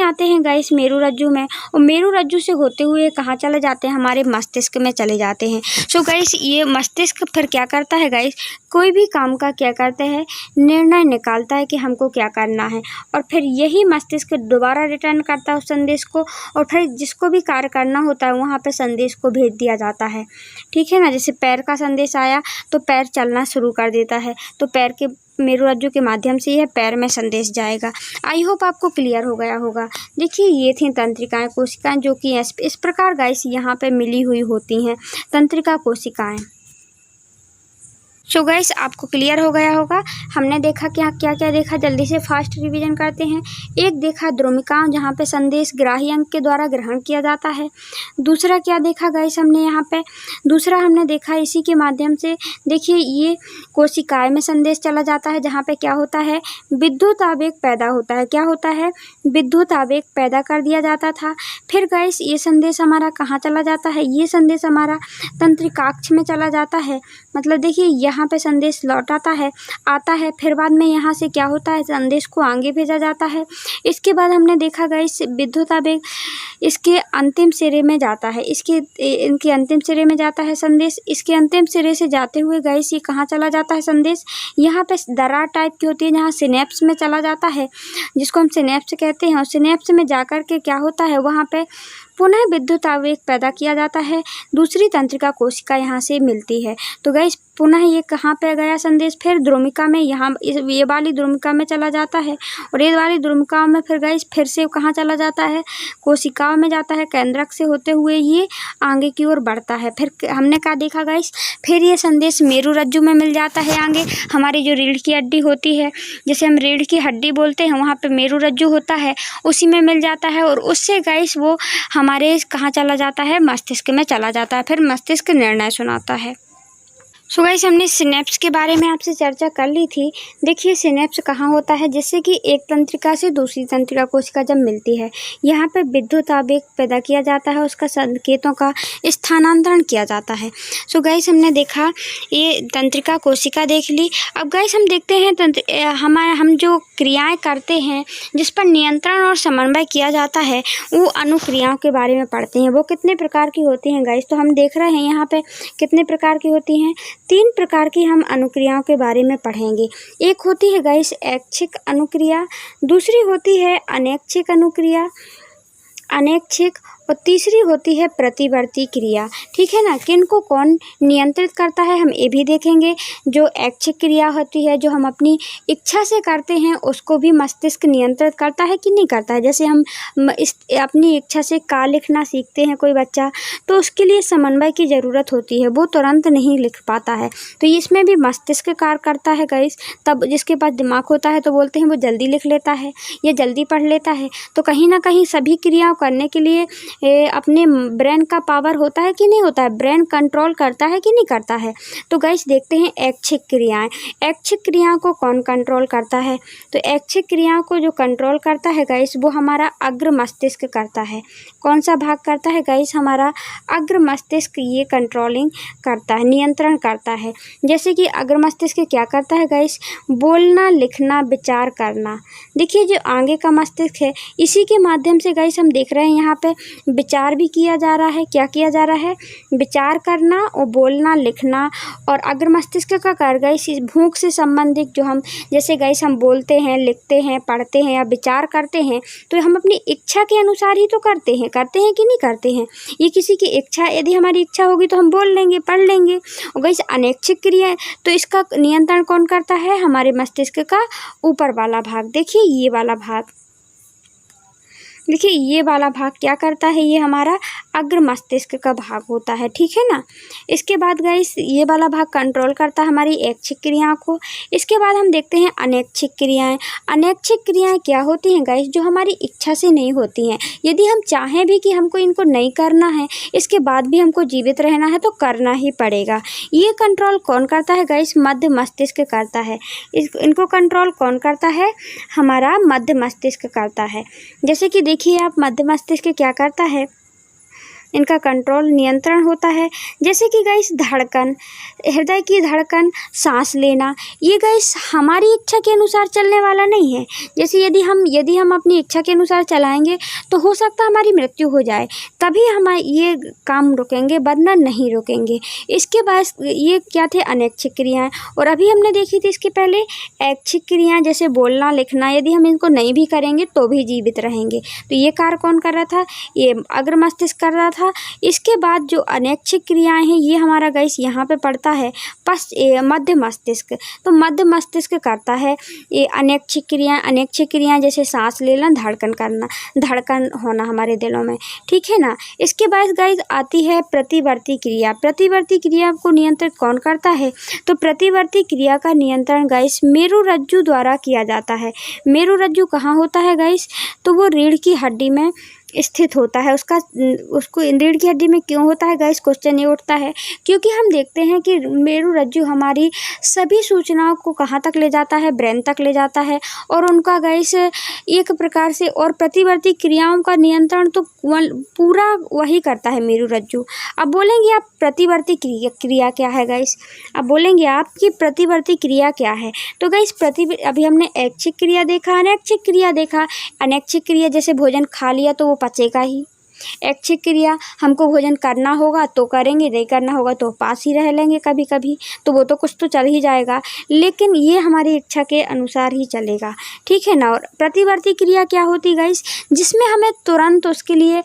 आते हैं गाइस मेरु रज्जु में, और मेरु रज्जु से होते हुए कहाँ चले जाते हैं, हमारे मस्तिष्क में चले जाते हैं। सो गाइस ये मस्तिष्क फिर क्या करता है गाइस, कोई भी काम का क्या करते हैं, निर्णय निकालता है कि हमको क्या करना है, और फिर यही मस्तिष्क दोबारा रिटर्न करता है उस संदेश को, और फिर जिसको भी कार्य करना होता है वहाँ पे संदेश को भेज दिया जाता है, ठीक है ना। जैसे पैर का संदेश आया तो पैर चलना शुरू कर देता है, तो पैर के मेरु रज्जु के माध्यम से यह पैर में संदेश जाएगा। आई होप आपको क्लियर हो गया होगा। देखिए ये थी तंत्रिकाएं कोशिकाएं, जो कि इस प्रकार गाइस यहाँ पे मिली हुई होती हैं तंत्रिका कोशिकाएं। सो गाइस आपको क्लियर हो गया होगा। हमने देखा क्या क्या देखा, जल्दी से फास्ट रिवीजन करते हैं। एक देखा द्रुमिकाओं, जहाँ पे संदेश ग्राही अंग के द्वारा ग्रहण किया जाता है। दूसरा क्या देखा गाइस हमने यहाँ पे, दूसरा हमने देखा इसी के माध्यम से, देखिए ये कोशिकाएं में संदेश चला जाता है, जहाँ पे क्या होता है, विद्युत आवेग पैदा होता है। क्या होता है? विद्युत आवेग पैदा कर दिया जाता था। फिर गाइस ये संदेश हमारा कहाँ चला जाता है, ये संदेश हमारा तंत्रिकाक्ष में चला जाता है। मतलब देखिए यहाँ पे संदेश लौट आता है, फिर बाद में यहाँ से क्या होता है, संदेश को आगे भेजा जाता है। इसके बाद हमने देखा गाइस विद्युत आवेग इसके अंतिम सिरे में जाता है, इनके अंतिम सिरे में जाता है संदेश। इसके अंतिम सिरे से जाते हुए गाइस ये कहाँ चला जाता है संदेश, यहाँ पे दरार टाइप की होती है, जहाँ सिनेप्स में चला जाता है, जिसको हम सिनेप्स कहते हैं। और सिनेप्स में जाकर के क्या होता है, वहाँ पे पुनः विद्युत आवेग पैदा किया जाता है, दूसरी तंत्रिका कोशिका यहाँ से मिलती है। तो गाइस पुनः ये कहाँ पे गया संदेश, फिर द्रुमिका में, यहाँ ये वाली द्रुमिका में चला जाता है, और ये वाली द्रुमिका में फिर गाइस फिर से कहाँ चला जाता है, कोशिकाओं में जाता है, केंद्रक से होते हुए ये आगे की ओर बढ़ता है। फिर हमने क्या देखा गाइस, फिर ये संदेश मेरु रज्जु में मिल जाता है। आगे हमारी जो रीढ़ की हड्डी होती है, जैसे हम रीढ़ की हड्डी बोलते हैं, वहाँ पे मेरु रज्जु होता है, उसी में मिल जाता है, और उससे गाइस वो हमारे कहाँ चला जाता है, मस्तिष्क में चला जाता है। फिर मस्तिष्क निर्णय सुनाता है। सो गाइस हमने सिनेप्स के बारे में आपसे चर्चा कर ली थी। देखिए सिनेप्स कहाँ होता है, जिससे कि एक तंत्रिका से दूसरी तंत्रिका कोशिका जब मिलती है, यहाँ पे विद्युत आवेग पैदा किया जाता है, उसका संकेतों का स्थानांतरण किया जाता है। सो गाइस हमने देखा ये तंत्रिका कोशिका देख ली। अब गाइस हम देखते हैं हम जो क्रियाएँ करते हैं जिस पर नियंत्रण और समन्वय किया जाता है, वो अनुक्रियाओं के बारे में पढ़ते हैं। वो कितने प्रकार की होती हैं गाइस, तो हम देख रहे हैं यहाँ पे कितने प्रकार की होती हैं। 3 प्रकार की हम अनुक्रियाओं के बारे में पढ़ेंगे। एक होती है गाइस ऐच्छिक अनुक्रिया, दूसरी होती है अनैच्छिक अनुक्रिया, अनैच्छिक, और तीसरी होती है प्रतिवर्ती क्रिया। ठीक है ना। किनको कौन नियंत्रित करता है हम ये भी देखेंगे। जो ऐच्छिक क्रिया होती है, जो हम अपनी इच्छा से करते हैं, उसको भी मस्तिष्क नियंत्रित करता है कि नहीं करता है। जैसे हम अपनी इच्छा से का लिखना सीखते हैं कोई बच्चा, तो उसके लिए समन्वय की ज़रूरत होती है, वो तुरंत नहीं लिख पाता है, तो इसमें भी मस्तिष्क कार्य करता है गाइस। तब जिसके पास दिमाग होता है तो बोलते हैं वो जल्दी लिख लेता है या जल्दी पढ़ लेता है। तो कहीं ना कहीं सभी क्रियाओं करने के लिए अपने ब्रेन का पावर होता है कि नहीं होता है, ब्रेन कंट्रोल करता है कि नहीं करता है। तो गाइस देखते हैं ऐच्छिक क्रियाएं। ऐच्छिक क्रियाओं को कौन कंट्रोल करता है, तो ऐच्छिक क्रियाओं को जो कंट्रोल करता है गाइस, वो हमारा अग्र मस्तिष्क करता है। कौन सा भाग करता है गाइस, हमारा अग्र मस्तिष्क ये कंट्रोलिंग करता है, नियंत्रण करता है। जैसे कि अग्र मस्तिष्क क्या करता है गाइस, बोलना, लिखना, विचार करना। देखिए जो आगे का मस्तिष्क है, इसी के माध्यम से गाइस हम देख रहे हैं यहाँ पे विचार भी किया जा रहा है। क्या किया जा रहा है, विचार करना और बोलना, लिखना। और अग्र मस्तिष्क का कार्य गाइस भूख से संबंधित, जो हम जैसे गाइस हम बोलते हैं, लिखते हैं, पढ़ते हैं या विचार करते हैं, तो हम अपनी इच्छा के अनुसार ही तो करते हैं कि नहीं करते हैं। ये किसी की इच्छा, यदि हमारी इच्छा होगी तो हम बोल लेंगे, पढ़ लेंगे। और गाइस अनैच्छिक क्रिया, तो इसका नियंत्रण कौन करता है, हमारे मस्तिष्क का ऊपर वाला भाग। देखिए ये वाला भाग, देखिए ये वाला भाग क्या करता है, ये हमारा अग्र मस्तिष्क का भाग होता है। ठीक है ना। इसके बाद गाइस ये वाला भाग कंट्रोल करता है हमारी ऐच्छिक क्रियाओं को। इसके बाद हम देखते हैं अनैच्छिक क्रियाएं। अनैच्छिक क्रियाएं क्या होती हैं गाइस, जो हमारी इच्छा से नहीं होती हैं। यदि हम चाहें भी कि हमको इनको नहीं करना है, इसके बाद भी हमको जीवित रहना है, तो करना ही पड़ेगा। ये कंट्रोल कौन करता है गाइस, मध्य मस्तिष्क करता है। इनको कंट्रोल कौन करता है, हमारा मध्य मस्तिष्क करता है। जैसे कि देखिए आप, मध्य मस्तिष्क क्या करता है, इनका कंट्रोल, नियंत्रण होता है। जैसे कि गाइस धड़कन, हृदय की धड़कन, सांस लेना, ये गाइस हमारी इच्छा के अनुसार चलने वाला नहीं है। जैसे यदि हम अपनी इच्छा के अनुसार चलाएंगे तो हो सकता है हमारी मृत्यु हो जाए, तभी हम ये काम रुकेंगे, वरना नहीं रुकेंगे। इसके बाद ये क्या थे, अनैच्छिक क्रियाएं। और अभी हमने देखी थी इसके पहले ऐच्छिक क्रियाएं, जैसे बोलना, लिखना। यदि हम इनको नहीं भी करेंगे तो भी जीवित रहेंगे। तो ये कार्य कौन कर रहा था, ये अग्र मस्तिष्क कर रहा था। इसके बाद जो अनैच्छिक क्रियाएं हैं, ये हमारा गाइस यहाँ पे पड़ता है मध्य मस्तिष्क। तो मध्य मस्तिष्क करता है ये अनैच्छिक क्रियाएं। अनैच्छिक क्रियाएं जैसे सांस लेना, धड़कन करना, धड़कन होना हमारे दिलों में। ठीक है ना। इसके बाद गाइस आती है प्रतिवर्ती क्रिया। प्रतिवर्ती क्रिया को नियंत्रित कौन करता है, तो प्रतिवर्ती क्रिया का नियंत्रण गाइस मेरुरज्जु द्वारा किया जाता है। मेरुरज्जु कहाँ होता है गाइस, तो वो रीढ़ की हड्डी में स्थित होता है। उसको रीढ़ की हड्डी में क्यों होता है गाइस, क्वेश्चन ये उठता है, क्योंकि हम देखते हैं कि मेरुरज्जु हमारी सभी सूचनाओं को कहाँ तक ले जाता है, ब्रेन तक ले जाता है। और उनका गाइस एक प्रकार से, और प्रतिवर्ती क्रियाओं का नियंत्रण तो पूरा वही करता है मेरुरज्जु। अब बोलेंगे आप प्रतिवर्ती क्रिया क्या है गाइस, अब बोलेंगे आपकी प्रतिवर्ती क्रिया क्या है, तो गाइस अभी हमने ऐच्छिक क्रिया देखा, अनैच्छिक क्रिया देखा। अनैच्छिक क्रिया जैसे भोजन खा लिया तो वो पचेगा ही। ऐच्छिक क्रिया, हमको भोजन करना होगा तो करेंगे, नहीं करना होगा तो पास ही रह लेंगे कभी कभी, तो वो तो कुछ तो चल ही जाएगा, लेकिन ये हमारी इच्छा के अनुसार ही चलेगा। ठीक है ना। और प्रतिवर्ती क्रिया क्या होती गाइस, जिसमें हमें तुरंत उसके लिए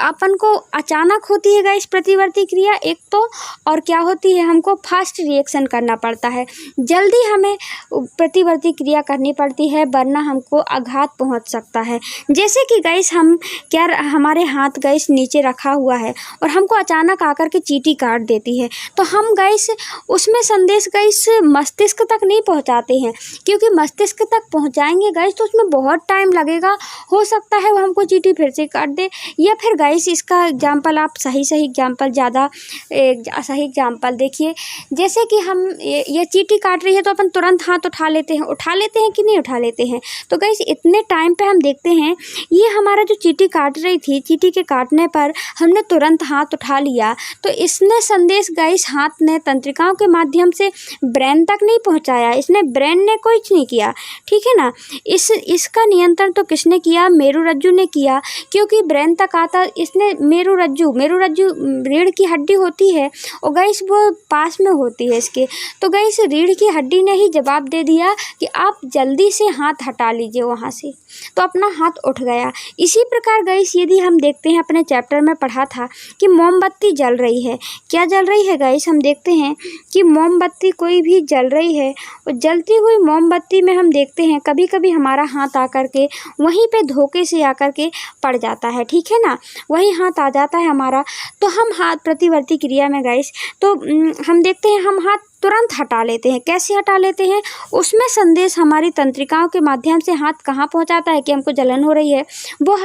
अपन को अचानक होती है गाइस प्रतिवर्ती क्रिया एक तो, और क्या होती है, हमको फास्ट रिएक्शन करना पड़ता है, जल्दी हमें प्रतिवर्ती क्रिया करनी पड़ती है, वरना हमको आघात पहुँच सकता है। जैसे कि गाइस हम क्या, हमारे हाथ गाइस नीचे रखा हुआ है और हमको अचानक आकर के चींटी काट देती है, तो हम गाइस उसमें संदेश गाइस मस्तिष्क तक नहीं पहुंचाते हैं, क्योंकि मस्तिष्क तक पहुंचाएंगे गाइस तो उसमें बहुत टाइम लगेगा। हो सकता है वो हमको चींटी फिर से काट दे, या फिर गाइस इसका एग्जाम्पल आप सही एग्जाम्पल ज़्यादा सही एग्जाम्पल देखिए। जैसे कि हम ये चींटी काट रही है तो अपन तुरंत हाथ उठा लेते हैं कि नहीं उठा लेते हैं। तो गाइस इतने टाइम पे हम देखते हैं ये हमारा जो चींटी काट रही थी, चींटी के काटने पर हमने तुरंत हाथ उठा लिया, तो इसने संदेश गाइस हाथ ने तंत्रिकाओं के माध्यम से ब्रेन तक नहीं पहुंचाया, इसने ब्रेन ने कुछ नहीं किया, ठीक है ना। इसका नियंत्रण तो किसने किया? मेरुरज्जु ने किया, क्योंकि ब्रेन तक आता इसने मेरुरज्जु रीढ़ की हड्डी होती है और गाइस वो पास में होती है इसके, तो गाइस रीढ़ की हड्डी ने ही जवाब दे दिया कि आप जल्दी से हाथ हटा लीजिए वहाँ से, तो अपना हाथ उठ गया। इसी प्रकार गाइस यदि हम देखते हैं अपने चैप्टर में पढ़ा था कि मोमबत्ती जल रही है, क्या जल रही है गाइस? हम देखते हैं कि मोमबत्ती कोई भी जल रही है और जलती हुई मोमबत्ती में हम देखते हैं कभी कभी हमारा हाथ आकर के वहीं पे धोखे से आकर के पड़ जाता है, ठीक है ना, वही हाथ आ जाता है हमारा। तो हम हाथ प्रतिवर्ती क्रिया में गाइस तो हम देखते हैं हम हाथ तुरंत हटा लेते हैं। कैसे हटा लेते हैं? उसमें संदेश हमारी तंत्रिकाओं के माध्यम से हाथ कहाँ पहुंचाता है कि हमको जलन हो रही है, वो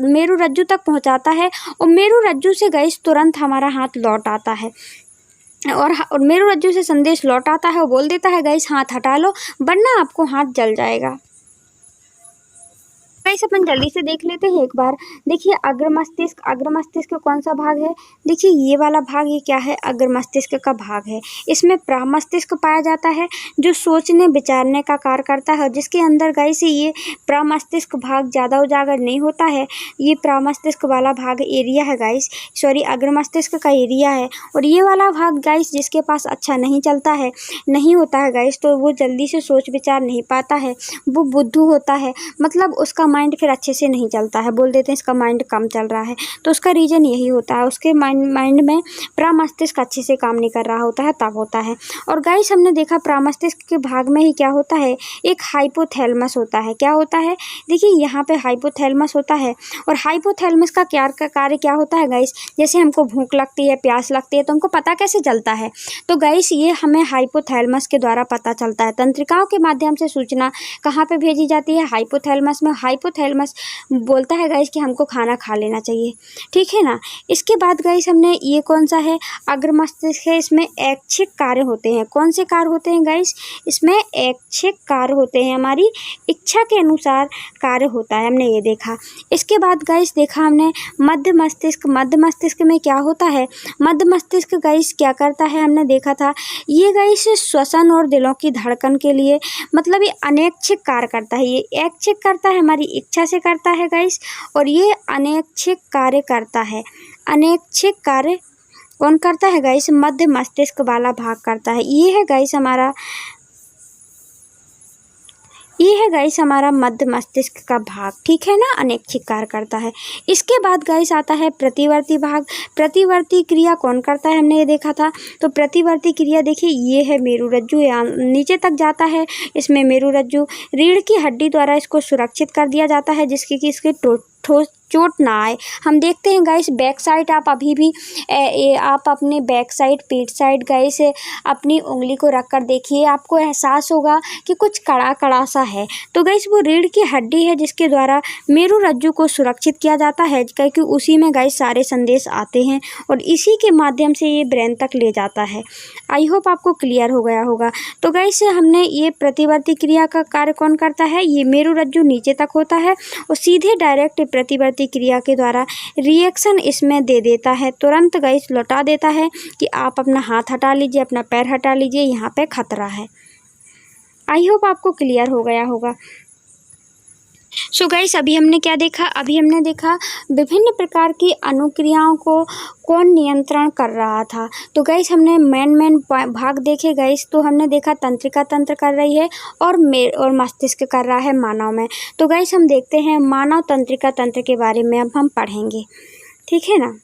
मेरुरज्जु तक पहुंचाता है और मेरुरज्जु से गाइस तुरंत हमारा हाथ लौट आता है और मेरुरज्जु से संदेश लौट आता है और बोल देता है गाइस हाथ हटा लो वरना आपको हाथ जल जाएगा। गाइस अपन जल्दी से देख लेते हैं एक बार। देखिए अग्र मस्तिष्क कौन सा भाग है? देखिए ये वाला भाग, ये क्या है? अग्र मस्तिष्क का भाग है। इसमें प्रमस्तिष्क पाया जाता है जो सोचने विचारने का कार्य करता है, जिसके अंदर गाइस ये प्रमस्तिष्क भाग ज़्यादा उजागर नहीं होता है। ये प्रमस्तिष्क वाला भाग एरिया है गाइस, सॉरी अग्र मस्तिष्क का एरिया है। और ये वाला भाग गाइस जिसके पास अच्छा नहीं चलता है, नहीं होता है गाइस, तो वो जल्दी से सोच विचार नहीं पाता है, वो बुद्धू होता है, मतलब उसका माइंड फिर अच्छे से नहीं चलता है, बोल देते हैं इसका माइंड कम चल रहा है। तो उसका रीज़न यही होता है, उसके माइंड में प्रमस्तिष्क अच्छे से काम नहीं कर रहा होता है, तब होता है। और गाइस हमने देखा प्रमस्तिष्क के भाग में ही क्या होता है, एक हाइपोथैलेमस होता है। क्या होता है? देखिए यहाँ पे हाइपोथैलेमस होता है और हाइपोथैलेमस का कार्य क्या होता है गाइस? जैसे हमको भूख लगती है, प्यास लगती है, तो हमको पता कैसे चलता है? तो गाइस ये हमें हाइपोथैलेमस के द्वारा पता चलता है। तंत्रिकाओं के माध्यम से सूचना कहाँ पे भेजी जाती है? हाइपोथैलेमस में। हाइपोथैलेमस बोलता है गाइस कि हमको खाना खा लेना चाहिए, ठीक है ना। इसके बाद गाइस हमने ये कौन सा है? अग्र मस्तिष्क है। इसमें ऐच्छिक कार्य होते हैं। कौन से कार्य होते हैं गाइस? इसमें ऐच्छिक कार्य होते हैं, हमारी इच्छा के अनुसार कार्य होता है, हमने ये देखा। इसके बाद गाइस देखा हमने मध्य मस्तिष्क। मध्य मस्तिष्क में क्या होता है? मध्य मस्तिष्क गाइस क्या करता है? हमने देखा था ये गाइस श्वसन और दिलों की धड़कन के लिए, मतलब ये अनैच्छिक कार्य करता है। ये ऐच्छिक करता है, हमारी इच्छा से करता है गाइस, और ये अनैच्छिक कार्य करता है। अनैच्छिक कार्य कौन करता है गाइस? मध्य मस्तिष्क वाला भाग करता है। ये है गाइस हमारा मध्य मस्तिष्क का भाग, ठीक है ना, अनैच्छिक कार्य करता है। इसके बाद गाइस आता है प्रतिवर्ती भाग। प्रतिवर्ती क्रिया कौन करता है? हमने ये देखा था। तो प्रतिवर्ती क्रिया देखिए ये है मेरुरज्जु, यहाँ नीचे तक जाता है। इसमें मेरुरज्जु रीढ़ की हड्डी द्वारा इसको सुरक्षित कर दिया जाता है, जिसकी कि इसके चोट ना आए। हम देखते हैं गाइस बैक साइड, आप अभी भी आप अपने बैक साइड, पीठ साइड गाइस अपनी उंगली को रख कर देखिए, आपको एहसास होगा कि कुछ कड़ा कड़ा सा है। तो गाइस वो रीढ़ की हड्डी है जिसके द्वारा मेरुरज्जु को सुरक्षित किया जाता है, क्योंकि उसी में गाइस सारे संदेश आते हैं और इसी के माध्यम से ये ब्रेन तक ले जाता है। आई होप आपको क्लियर हो गया होगा। तो गाइस हमने ये प्रतिवर्ती क्रिया का कार्य कौन करता है? ये मेरुरज्जु नीचे तक होता है और सीधे डायरेक्ट प्रतिवर्ती क्रिया के द्वारा रिएक्शन इसमें दे देता है, तुरंत गाइस लौटा देता है कि आप अपना हाथ हटा लीजिए, अपना पैर हटा लीजिए, यहाँ पे खतरा है। आई होप आपको क्लियर हो गया होगा। सो गाइस अभी हमने क्या देखा? अभी हमने देखा विभिन्न प्रकार की अनुक्रियाओं को कौन नियंत्रण कर रहा था। तो गाइस हमने मेन भाग देखे गाइस। तो हमने देखा तंत्रिका तंत्र कर रही है और मस्तिष्क कर रहा है मानव में। तो गाइस हम देखते हैं मानव तंत्रिका तंत्र के बारे में अब हम पढ़ेंगे, ठीक है ना।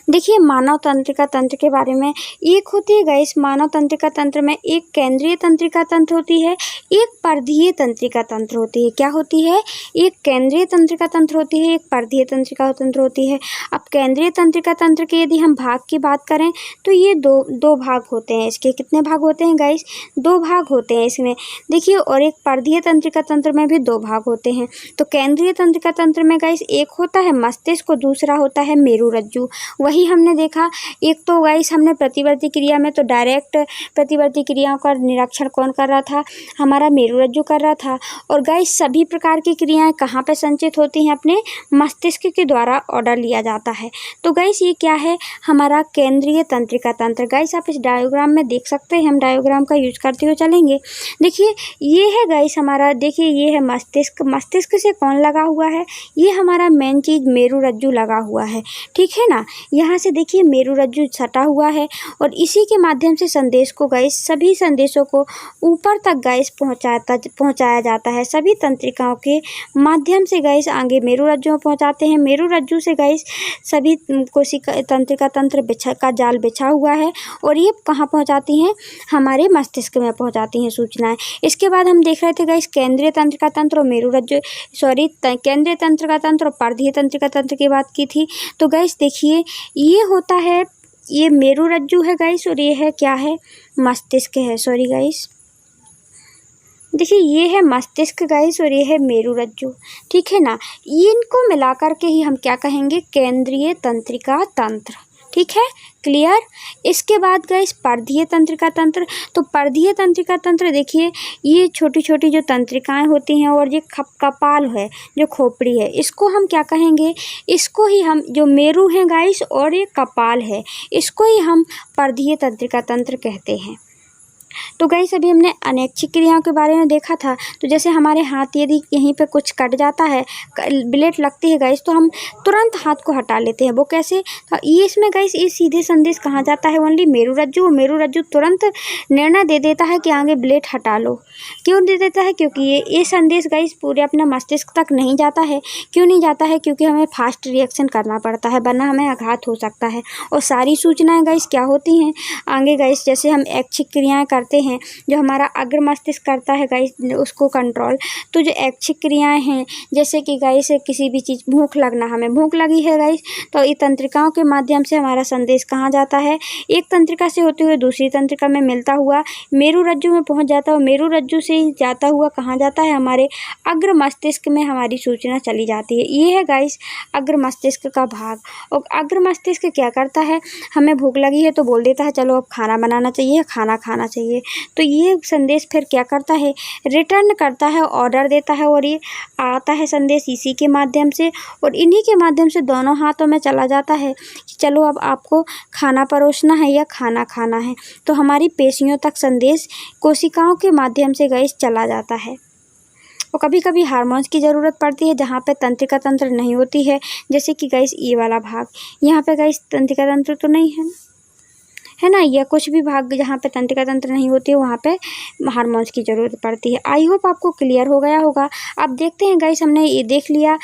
देखिए मानव तंत्रिका तंत्र के बारे में, एक होती है गाइस मानव तंत्रिका तंत्र में एक केंद्रीय तंत्रिका तंत्र होती है, एक परिधीय तंत्रिका तंत्र होती है। क्या होती है? एक केंद्रीय तंत्रिका तंत्र होती है, एक परिधीय तंत्रिका तंत्र होती है। अब केंद्रीय तंत्रिका तंत्र के यदि हम भाग की बात करें तो ये दो भाग होते हैं। इसके कितने भाग होते हैं गाइस? 2 भाग होते हैं इसमें। देखिए और एक परिधीय तंत्रिका तंत्र में भी 2 भाग होते हैं। तो केंद्रीय तंत्रिका तंत्र में गाइस एक होता है मस्तिष्क और दूसरा होता है मेरुरज्जु। वही हमने देखा, एक तो गाइस हमने प्रतिवर्ती क्रिया में तो डायरेक्ट प्रतिवर्ती क्रियाओं का निरीक्षण कौन कर रहा था? हमारा मेरुरज्जु कर रहा था। और गाइस सभी प्रकार की क्रियाएं कहाँ पे संचित होती हैं? अपने मस्तिष्क के द्वारा ऑर्डर लिया जाता है। तो गाइस ये क्या है? हमारा केंद्रीय तंत्रिका तंत्र। गाइस आप इस डायग्राम में देख सकते हैं, हम डायग्राम का यूज करते हुए चलेंगे। देखिए ये है गाइस हमारा, देखिए ये है मस्तिष्क। मस्तिष्क से कौन लगा हुआ है? ये हमारा मेन चीज मेरुरज्जु लगा हुआ है, ठीक है ना। यहाँ से देखिए मेरुरज्जु सटा हुआ है और इसी के माध्यम से संदेश को गाइस, सभी संदेशों को ऊपर तक गाइस पहुँचाया जाता है। सभी तंत्रिकाओं के माध्यम से गाइस आगे मेरुरज्जु में पहुँचाते हैं। मेरुरज्जु से गाइस सभी कोशिका तंत्रिका तंत्र का जाल बिछा हुआ है और ये कहाँ पहुँचाती हैं? हमारे मस्तिष्क में पहुँचाती हैं सूचनाएं। इसके बाद हम देख रहे थे गाइस केंद्रीय तंत्रिका तंत्र और केंद्रीय तंत्रिका तंत्र और परिधीय तंत्रिका तंत्र की बात की थी। तो गाइस देखिए ये होता है, ये मेरुरज्जु है गाइस और ये है क्या है? मस्तिष्क है। सॉरी गाइस, देखिए ये है मस्तिष्क गाइस और ये है मेरुरज्जु, ठीक है ना। इनको मिलाकर के ही हम क्या कहेंगे? केंद्रीय तंत्रिका तंत्र, ठीक है, क्लियर। इसके बाद गाइस परिधीय तंत्रिका तंत्र। तो परिधीय तंत्रिका तंत्र देखिए ये छोटी छोटी जो तंत्रिकाएं होती हैं और ये कपाल है, जो खोपड़ी है, इसको हम क्या कहेंगे? इसको ही हम, जो मेरु है गाइस और ये कपाल है, इसको ही हम परिधीय तंत्रिका तंत्र कहते हैं। तो गाइस अभी हमने अनैच्छिक क्रियाओं के बारे में देखा था। तो जैसे हमारे हाथ यदि यहीं पे कुछ कट जाता है, ब्लेड लगती है गाइस, तो हम तुरंत हाथ को हटा लेते हैं। वो कैसे? तो ये इसमें गाइस ये सीधे संदेश कहाँ जाता है? ओनली मेरुरज्जु। मेरुरज्जु तुरंत निर्णय दे देता है कि आगे ब्लेड हटा लो। क्यों दे देता है? क्योंकि ये संदेश गाइस पूरे अपने मस्तिष्क तक नहीं जाता है। क्यों नहीं जाता है? क्योंकि हमें फास्ट रिएक्शन करना पड़ता है, वरना हमें आघात हो सकता है। और सारी सूचनाएं गाइस क्या होती हैं आगे गाइस? जैसे हम ऐच्छिक क्रियाएं करते हैं, जो हमारा अग्र मस्तिष्क करता है गाइस उसको कंट्रोल। तो जो ऐच्छिक क्रियाएं हैं, जैसे कि गाइस किसी भी चीज़, भूख लगना, हमें भूख लगी है गाइस, तो ये तंत्रिकाओं के माध्यम से हमारा संदेश कहाँ जाता है? एक तंत्रिका से होते हुए दूसरी तंत्रिका में मिलता हुआ मेरुरज्जु में पहुँच जाता है और मेरुरज्जु से जाता हुआ कहाँ जाता है? हमारे अग्र मस्तिष्क में हमारी सूचना चली जाती है। ये है गाइस अग्र मस्तिष्क का भाग। और अग्र मस्तिष्क क्या करता है? हमें भूख लगी है तो बोल देता है चलो अब खाना बनाना चाहिए, खाना खाना चाहिए। तो ये संदेश फिर क्या करता है? रिटर्न करता है, ऑर्डर देता है और ये आता है संदेश इसी के माध्यम से, और इन्हीं के माध्यम से दोनों हाथों में चला जाता है कि चलो अब आपको खाना परोसना है या खाना खाना है। तो हमारी पेशियों तक संदेश कोशिकाओं के माध्यम से गाइस चला जाता है। और कभी कभी हार्मोन्स की ज़रूरत पड़ती है जहाँ पे तंत्रिका तंत्र नहीं होती है, जैसे कि गाइस ये वाला भाग, यहाँ पे गाइस तंत्रिका तंत्र तो नहीं है ना, या कुछ भी भाग जहाँ पे तंत्रिका तंत्र नहीं होती है वहाँ पे हार्मोन्स की ज़रूरत पड़ती है। आई होप आपको क्लियर हो गया होगा। अब देखते हैं गाइस, हमने ये देख लिया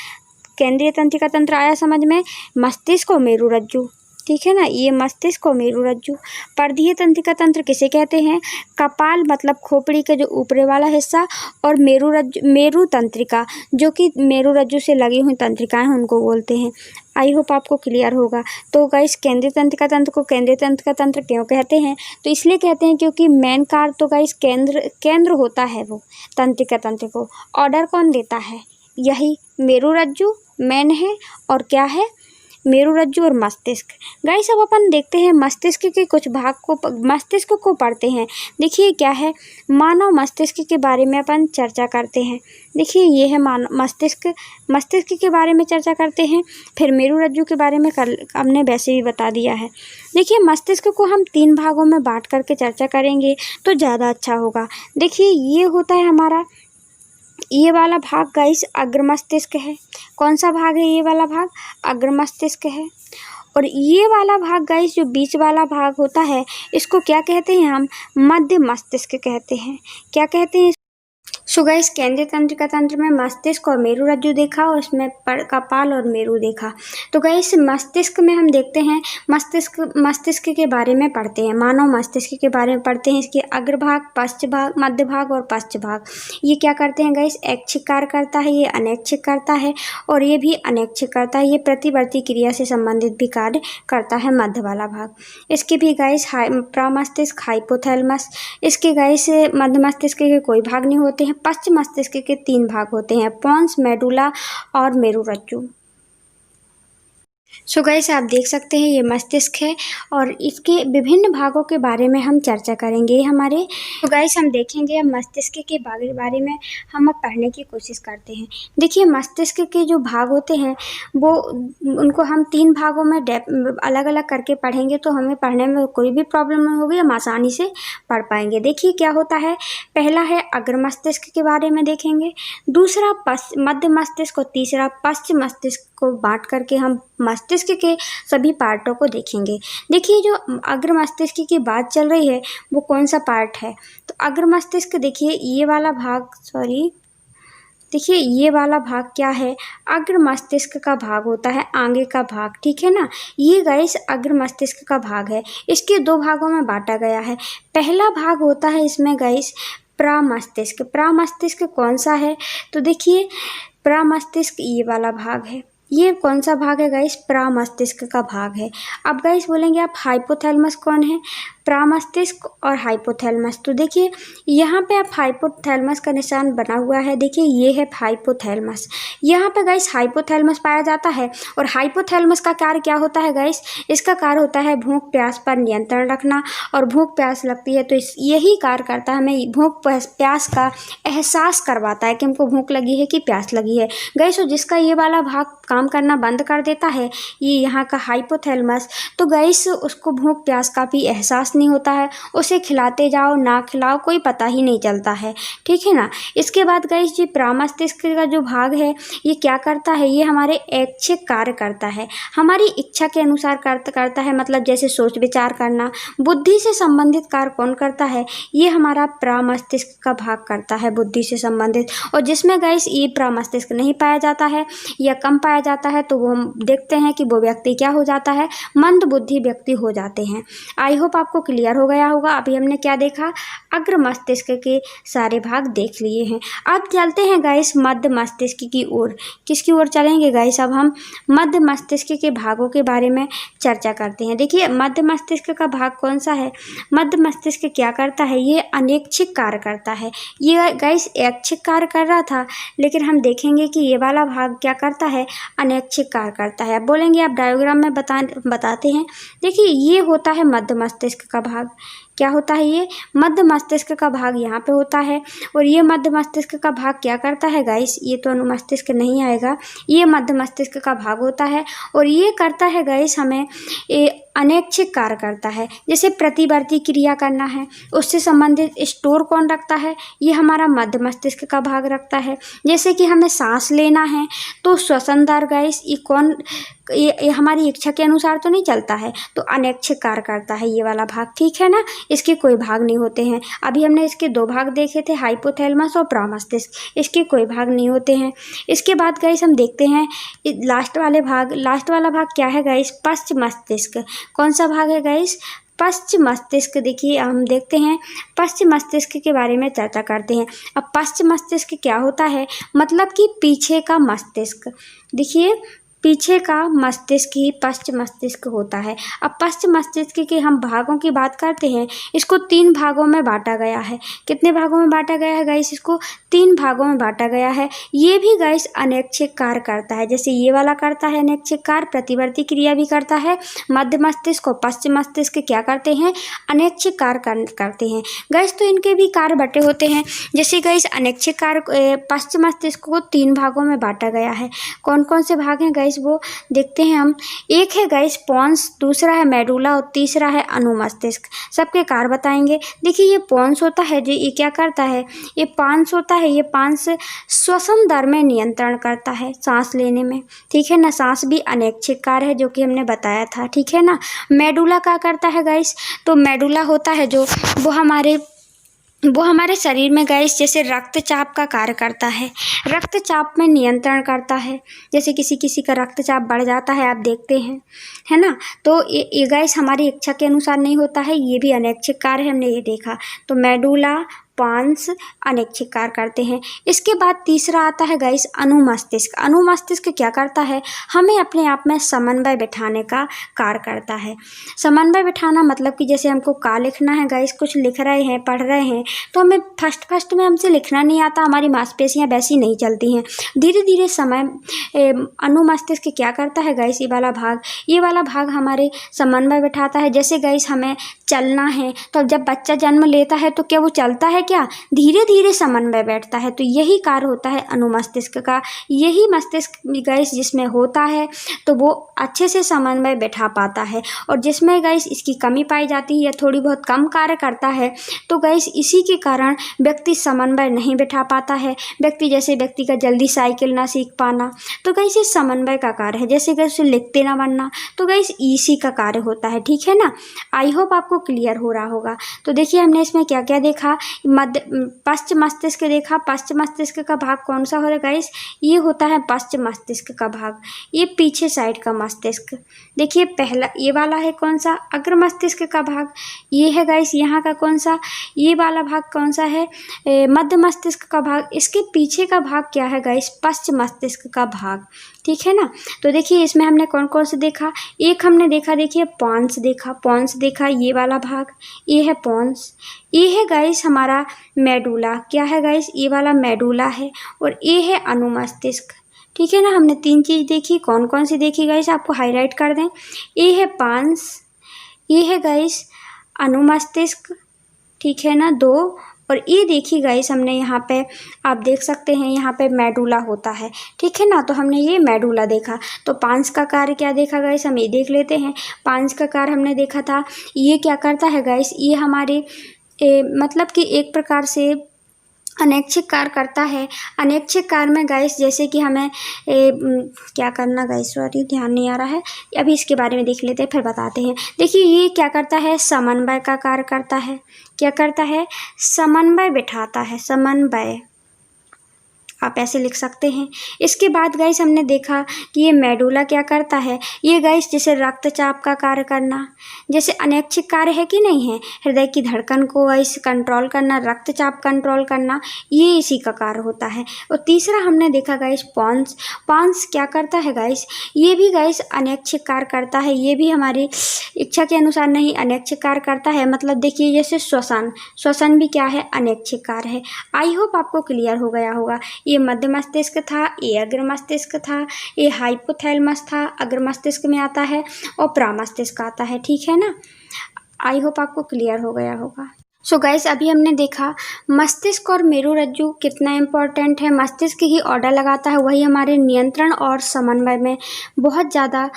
केंद्रीय तंत्रिका तंत्र आया समझ में, मस्तिष्क और मेरुरज्जु, ठीक है ना, ये मस्तिष्क और मेरुरज्जु। परिधीय तंत्रिका तंत्र किसे कहते हैं? कपाल मतलब खोपड़ी के जो ऊपरी वाला हिस्सा, और मेरु तंत्रिका जो कि मेरुरज्जु से लगी हुई तंत्रिकाएं उनको बोलते हैं। आई होप आपको क्लियर होगा। तो गाइस केंद्रीय तंत्रिका तंत्र को केंद्रीय तंत्रिका तंत्र क्यों कहते हैं? तो इसलिए कहते हैं क्योंकि मेन कार्य तो गाइस केंद्र होता है, वो तंत्रिका तंत्र को ऑर्डर कौन देता है? यही मेरुरज्जु मेन है, और क्या है? मेरुरज्जु और मस्तिष्क। गाइस अब अपन देखते हैं मस्तिष्क के कुछ भाग को, मस्तिष्क को पढ़ते हैं। देखिए क्या है, मानव मस्तिष्क के बारे में अपन चर्चा करते हैं। देखिए ये है मानव मस्तिष्क, मस्तिष्क के बारे में चर्चा करते हैं। फिर मेरुरज्जु के बारे में हमने वैसे भी बता दिया है। देखिए मस्तिष्क को हम 3 भागों में बांट करके चर्चा करेंगे तो ज़्यादा अच्छा होगा। देखिए ये होता है हमारा, ये वाला भाग गाइस अग्र मस्तिष्क है। कौन सा भाग है ये वाला भाग? अग्र मस्तिष्क है। और ये वाला भाग गाइस जो बीच वाला भाग होता है, इसको क्या कहते हैं हम? मध्य मस्तिष्क कहते हैं। क्या कहते हैं? सो गाइस केंद्रीय तंत्रिका तंत्र में मस्तिष्क और मेरुरज्जु देखा और इसमें कपाल और मेरु देखा। तो गाइस मस्तिष्क में हम देखते हैं मस्तिष्क के बारे में पढ़ते हैं, मानव मस्तिष्क के बारे में पढ़ते हैं। इसके अग्रभाग, पश्च भाग, मध्य भाग और पश्च भाग ये क्या करते हैं गाइस, ऐच्छिक कार्य करता है, ये अनैच्छिक करता है और ये भी अनैच्छिक करता है। ये प्रतिवर्ती क्रिया से संबंधित भी कार्य करता है मध्य वाला भाग। इसके भी गाइस प्रमस्तिष्क, हाइपोथैलेमस, इसके गाइस मध्य मस्तिष्क के कोई भाग नहीं होते हैं। पश्च मस्तिष्क के 3 भाग होते हैं, पोन्स, मेडुला और मेरुरज्जु। सो गाइस आप देख सकते हैं ये मस्तिष्क है और इसके विभिन्न भागों के बारे में हम चर्चा करेंगे हमारे। तो गाइस हम देखेंगे अब मस्तिष्क के बारे में हम अब पढ़ने की कोशिश करते हैं। देखिए मस्तिष्क के जो भाग होते हैं वो उनको हम 3 भागों में अलग अलग करके पढ़ेंगे तो हमें पढ़ने में कोई भी प्रॉब्लम नहीं होगी, हम आसानी से पढ़ पाएंगे। देखिए क्या होता है, पहला है अग्र मस्तिष्क के बारे में देखेंगे, दूसरा मध्य मस्तिष्क और तीसरा पश्च मस्तिष्क को बांट करके हम मस्तिष्क के सभी पार्टों को देखेंगे। देखिए जो अग्र मस्तिष्क की बात चल रही है वो कौन सा पार्ट है, तो अग्र मस्तिष्क देखिए ये वाला भाग, देखिए ये वाला भाग क्या है, अग्र मस्तिष्क का भाग होता है, आगे का भाग, ठीक है ना। ये गाइस अग्र मस्तिष्क का भाग है, इसके 2 भागों में बांटा गया है। पहला भाग होता है इसमें गाइस प्रमस्तिष्क। प्रमस्तिष्क कौन सा है, तो देखिए प्रमस्तिष्क ये वाला भाग है। ये कौन सा भाग है गाइस, प्रमस्तिष्क का भाग है। अब गाइस बोलेंगे आप हाइपोथैलेमस कौन है, प्रमस्तिष्क और हाइपोथैलेमस। तो देखिए यहाँ पे आप हाइपोथैलेमस का निशान बना हुआ है, देखिए ये है हाइपोथैलेमस। यहाँ पे गाइस हाइपोथैलेमस पाया जाता है और हाइपोथैलेमस का कार्य क्या होता है गाइस, इसका कार्य होता है भूख प्यास पर नियंत्रण रखना। और भूख प्यास लगती है तो यही कार्य करता है, हमें भूख प्यास का एहसास करवाता है कि हमको भूख लगी है कि प्यास लगी है गाइस। और जिसका ये वाला भाग काम करना बंद कर देता है, ये यहाँ का हाइपोथैलेमस, तो गाइस उसको भूख प्यास का भी एहसास नहीं होता है, उसे खिलाते जाओ ना खिलाओ कोई पता ही नहीं चलता है, ठीक है ना। इसके बाद गाइस ये प्रमस्तिष्क का जो भाग है ये क्या करता है, ये हमारे ऐच्छिक कार्य करता है, हमारी इच्छा के अनुसार करता है, मतलब जैसे सोच विचार करना। बुद्धि से संबंधित कार्य कौन करता है, ये हमारा प्रमस्तिष्क का भाग करता है, बुद्धि से संबंधित। और जिसमें गाइस ये प्रमस्तिष्क नहीं पाया जाता है या कम पाया जाता है तो वो हम देखते हैं कि वो व्यक्ति क्या हो जाता है, मंद बुद्धि व्यक्ति हो जाते हैं। आई होप आपको क्लियर हो गया होगा। अभी हमने क्या देखा, अग्र मस्तिष्क के सारे भाग देख लिए हैं। अब चलते हैं गाइस मध्य मस्तिष्क की ओर। किसकी ओर चलेंगे गाइस, अब हम मध्य मस्तिष्क के भागों के बारे में चर्चा करते हैं। देखिए मध्य मस्तिष्क का भाग कौन सा है, मध्य मस्तिष्क क्या करता है, ये अनैच्छिक कार्य करता है। ये गाइस ऐच्छिक कार्य कर रहा था लेकिन हम देखेंगे कि ये वाला भाग क्या करता है, अनैच्छिक कार्य करता है। अब बोलेंगे आप डायग्राम में बताते हैं। देखिए ये होता है मध्य मस्तिष्क का भाग, क्या होता है, ये मध्य मस्तिष्क का भाग यहाँ पे होता है। और ये मध्य मस्तिष्क का भाग क्या करता है गाइस, ये तो अनुमस्तिष्क नहीं आएगा, ये मध्य मस्तिष्क का भाग होता है और ये करता है गाइस हमें अनैच्छिक कार्य करता है। जैसे प्रतिवर्ती क्रिया करना है उससे संबंधित स्टोर कौन रखता है, ये हमारा मध्य मस्तिष्क का भाग रखता है। जैसे कि हमें सांस लेना है तो श्वसन दर गाइस ये कौन, ये हमारी इच्छा के अनुसार तो नहीं चलता है, तो अनैच्छिक कार्य करता है ये वाला भाग, ठीक है ना। इसके कोई भाग नहीं होते हैं। अभी हमने इसके 2 भाग देखे थे, हाइपोथैलेमस और प्रमस्तिष्क, इसके कोई भाग नहीं होते हैं। इसके बाद गाइस हम देखते हैं लास्ट वाला भाग क्या है गाइस, पश्च मस्तिष्क। कौन सा भाग है गाइस, पश्च मस्तिष्क। देखिए हम देखते हैं पश्च मस्तिष्क के बारे में चर्चा करते हैं। अब पश्च मस्तिष्क क्या होता है, मतलब कि पीछे का मस्तिष्क। देखिए पीछे का मस्तिष्क ही पश्च मस्तिष्क होता है। अब पश्च मस्तिष्क के हम भागों की बात करते हैं, इसको 3 भागों में बांटा गया है। कितने भागों में बांटा गया है गाइस, इसको 3 भागों में बांटा गया है। ये भी गाइस अनैच्छिक कार्य करता है, जैसे ये वाला करता है अनैच्छिक कार्य, प्रतिवर्ती क्रिया भी करता है। मध्य मस्तिष्क और पश्च मस्तिष्क क्या करते हैं, अनैच्छिक कार्य करते हैं गाइस। तो इनके भी कार्य बटे होते हैं। जैसे गाइस अनैच्छिक कार्य पश्च मस्तिष्क को 3 भागों में बांटा गया है। कौन कौन से भाग हैं गाइस, वो देखते हैं हम। एक है गाइस पोन्स, दूसरा है मेडुला और तीसरा है अनुमस्तिष्क। सबके कार्य बताएंगे। देखिए ये पोन्स होता है जो ये क्या करता है, ये पांस होता है, ये पांस श्वसन दर में नियंत्रण करता है, सांस लेने में, ठीक है ना। सांस भी अनैच्छिक कार्य है जो कि हमने बताया था, ठीक है ना। मेडुला क्या करता है गाइस, तो मेडुला होता है जो वो हमारे वो हमारे शरीर में गाइस जैसे रक्तचाप का कार्य करता है, रक्तचाप में नियंत्रण करता है। जैसे किसी किसी का रक्तचाप बढ़ जाता है, आप देखते हैं, है ना। तो ये गाइस हमारी इच्छा के अनुसार नहीं होता है, ये भी अनैच्छिक कार्य है, हमने ये देखा। तो मेडुला पांस अनैच्छिक कार्य करते हैं। इसके बाद तीसरा आता है गाइस अनुमस्तिष्क। अनुमस्तिष्क क्या करता है, हमें अपने आप में समन्वय बिठाने का कार्य करता है। समन्वय बिठाना मतलब कि जैसे हमको का लिखना है गाइस, कुछ लिख रहे हैं, पढ़ रहे हैं, तो हमें फर्स्ट में हमसे लिखना नहीं आता, हमारी मांसपेशियां वैसी नहीं चलती हैं। धीरे धीरे समय अनुमस्तिष्क क्या करता है गाइस, ये वाला भाग हमारे समन्वय बिठाता है। जैसे गाइस हमें चलना है, तो जब बच्चा जन्म लेता है तो क्या वो चलता है, क्या धीरे धीरे समन्वय बैठता है। तो यही कार्य होता है अनुमस्तिष्क का। यही मस्तिष्क गाइस जिसमें होता है तो वो अच्छे से समन्वय बैठा पाता है, और जिसमें गाइस इसकी कमी पाई जाती है या थोड़ी बहुत कम कार्य करता है तो गाइस इसी के कारण व्यक्ति समन्वय नहीं बैठा पाता है। व्यक्ति का जल्दी साइकिल ना सीख पाना, तो गाइस ये समन्वय का कार्य है। जैसे गाइस लिखते ना बनना, तो गाइस इसी का कार्य होता है, ठीक है ना। आई होप आपको क्लियर हो रहा होगा। तो देखिए हमने इसमें क्या क्या देखा, पश्च मस्तिष्क देखा। पश्च मस्तिष्क का भाग कौन सा होता है गाइस, ये होता है पश्च मस्तिष्क का भाग, ये पीछे साइड का मस्तिष्क। देखिए पहला ये वाला है कौन सा, अग्र मस्तिष्क का भाग, ये है गाइस यहाँ का कौन सा, ये वाला भाग कौन सा है, मध्य मस्तिष्क का भाग। इसके पीछे का भाग क्या है गाइस, पश्च मस्तिष्क का भाग, ठीक है ना। तो देखिए इसमें हमने कौन कौन से देखा, एक हमने देखा, देखिए पॉन्स देखा, ये वाला भाग, ये है पॉन्स। ये है गाइस हमारा मेडुला, क्या है गाइस, ये वाला मेडुला है, और ये है अनुमस्तिष्क, ठीक है ना। हमने 3 चीज़ देखी, कौन कौन सी देखी गाइस, आपको हाईलाइट कर दें। ये है पांस, ये है गाइस अनुमस्तिष्क, ठीक है ना, 2। और ये देखिए गाइस हमने यहाँ पे, आप देख सकते हैं यहाँ पे मेडुला होता है, ठीक है ना। तो हमने ये मेडुला देखा। तो पांस का कार्य क्या देखा गाइस, हम ये देख लेते हैं। पांस का कार्य हमने देखा था, ये क्या करता है गाइस, ये हमारे मतलब कि एक प्रकार से अनैच्छिक कार्य करता है। अनैच्छिक कार्य में गाइस जैसे कि हमें क्या करना गाइस, सॉरी ध्यान नहीं आ रहा है, अभी इसके बारे में देख लेते हैं फिर बताते हैं। देखिए ये क्या करता है, समन्वय का कार्य करता है। क्या करता है, समन्वय बिठाता है, समन्वय, आप ऐसे लिख सकते हैं। इसके बाद गाइस हमने देखा कि ये मेडुला क्या करता है, ये गाइस जैसे रक्तचाप का कार्य करना, जैसे अनैच्छिक कार्य है कि नहीं है, हृदय की धड़कन को गाइस कंट्रोल करना, रक्तचाप कंट्रोल करना, ये इसी का कार्य होता है। और तीसरा हमने देखा गाइस पॉन्स क्या करता है गाइस, ये भी गाइस अनैच्छिक कार्य करता है, ये भी हमारी इच्छा के अनुसार नहीं अनैच्छिक कार्य करता है। मतलब देखिए जैसे श्वसन भी क्या है, अनैच्छिक कार्य है। आई होप आपको क्लियर हो गया होगा। ये मध्य मस्तिष्क था, ये अग्र मस्तिष्क था, ये हाइपोथैलेमस था, अग्र मस्तिष्क में आता है, और प्रामस्तिष्क आता है, ठीक है ना। आई होप आपको क्लियर हो गया होगा। सो गाइस अभी हमने देखा मस्तिष्क और मेरुरज्जु कितना इम्पोर्टेंट है। मस्तिष्क ही ऑर्डर लगाता है, वही हमारे नियंत्रण और समन्वय में बहुत ज़्यादा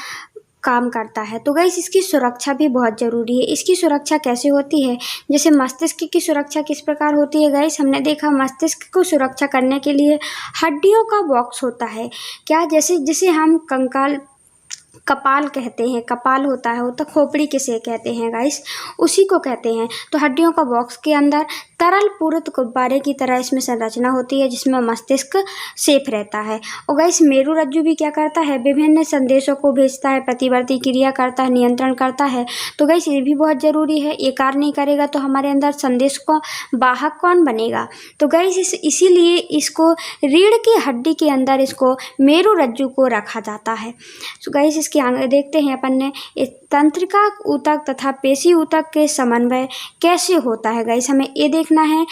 काम करता है। तो गाइस इसकी सुरक्षा भी बहुत ज़रूरी है। इसकी सुरक्षा कैसे होती है, जैसे मस्तिष्क की सुरक्षा किस प्रकार होती है गाइस, हमने देखा मस्तिष्क को सुरक्षा करने के लिए हड्डियों का बॉक्स होता है। क्या, जैसे जिसे हम कंकाल कपाल कहते हैं, कपाल होता है, वो तो खोपड़ी किसे कहते हैं गाइस, उसी को कहते हैं। तो हड्डियों का बॉक्स के अंदर तरल पूरित गुब्बारे की तरह इसमें संरचना होती है, जिसमें मस्तिष्क सेफ रहता है। और गाइस मेरुरज्जु भी क्या करता है, विभिन्न संदेशों को भेजता है, प्रतिवर्ती क्रिया करता है, नियंत्रण करता है। तो गाइस ये भी बहुत ज़रूरी है, ये कार्य नहीं करेगा तो हमारे अंदर संदेश को वाहक कौन बनेगा। तो गाइस इसीलिए इसको रीढ़ की हड्डी के अंदर इसको मेरुरज्जु को रखा जाता है। तो गाइस इसके आगे देखते हैं अपन ने तंत्रिका ऊतक तथा पेशी ऊतक के समन्वय कैसे होता है गाइस, हमें ये देखना है।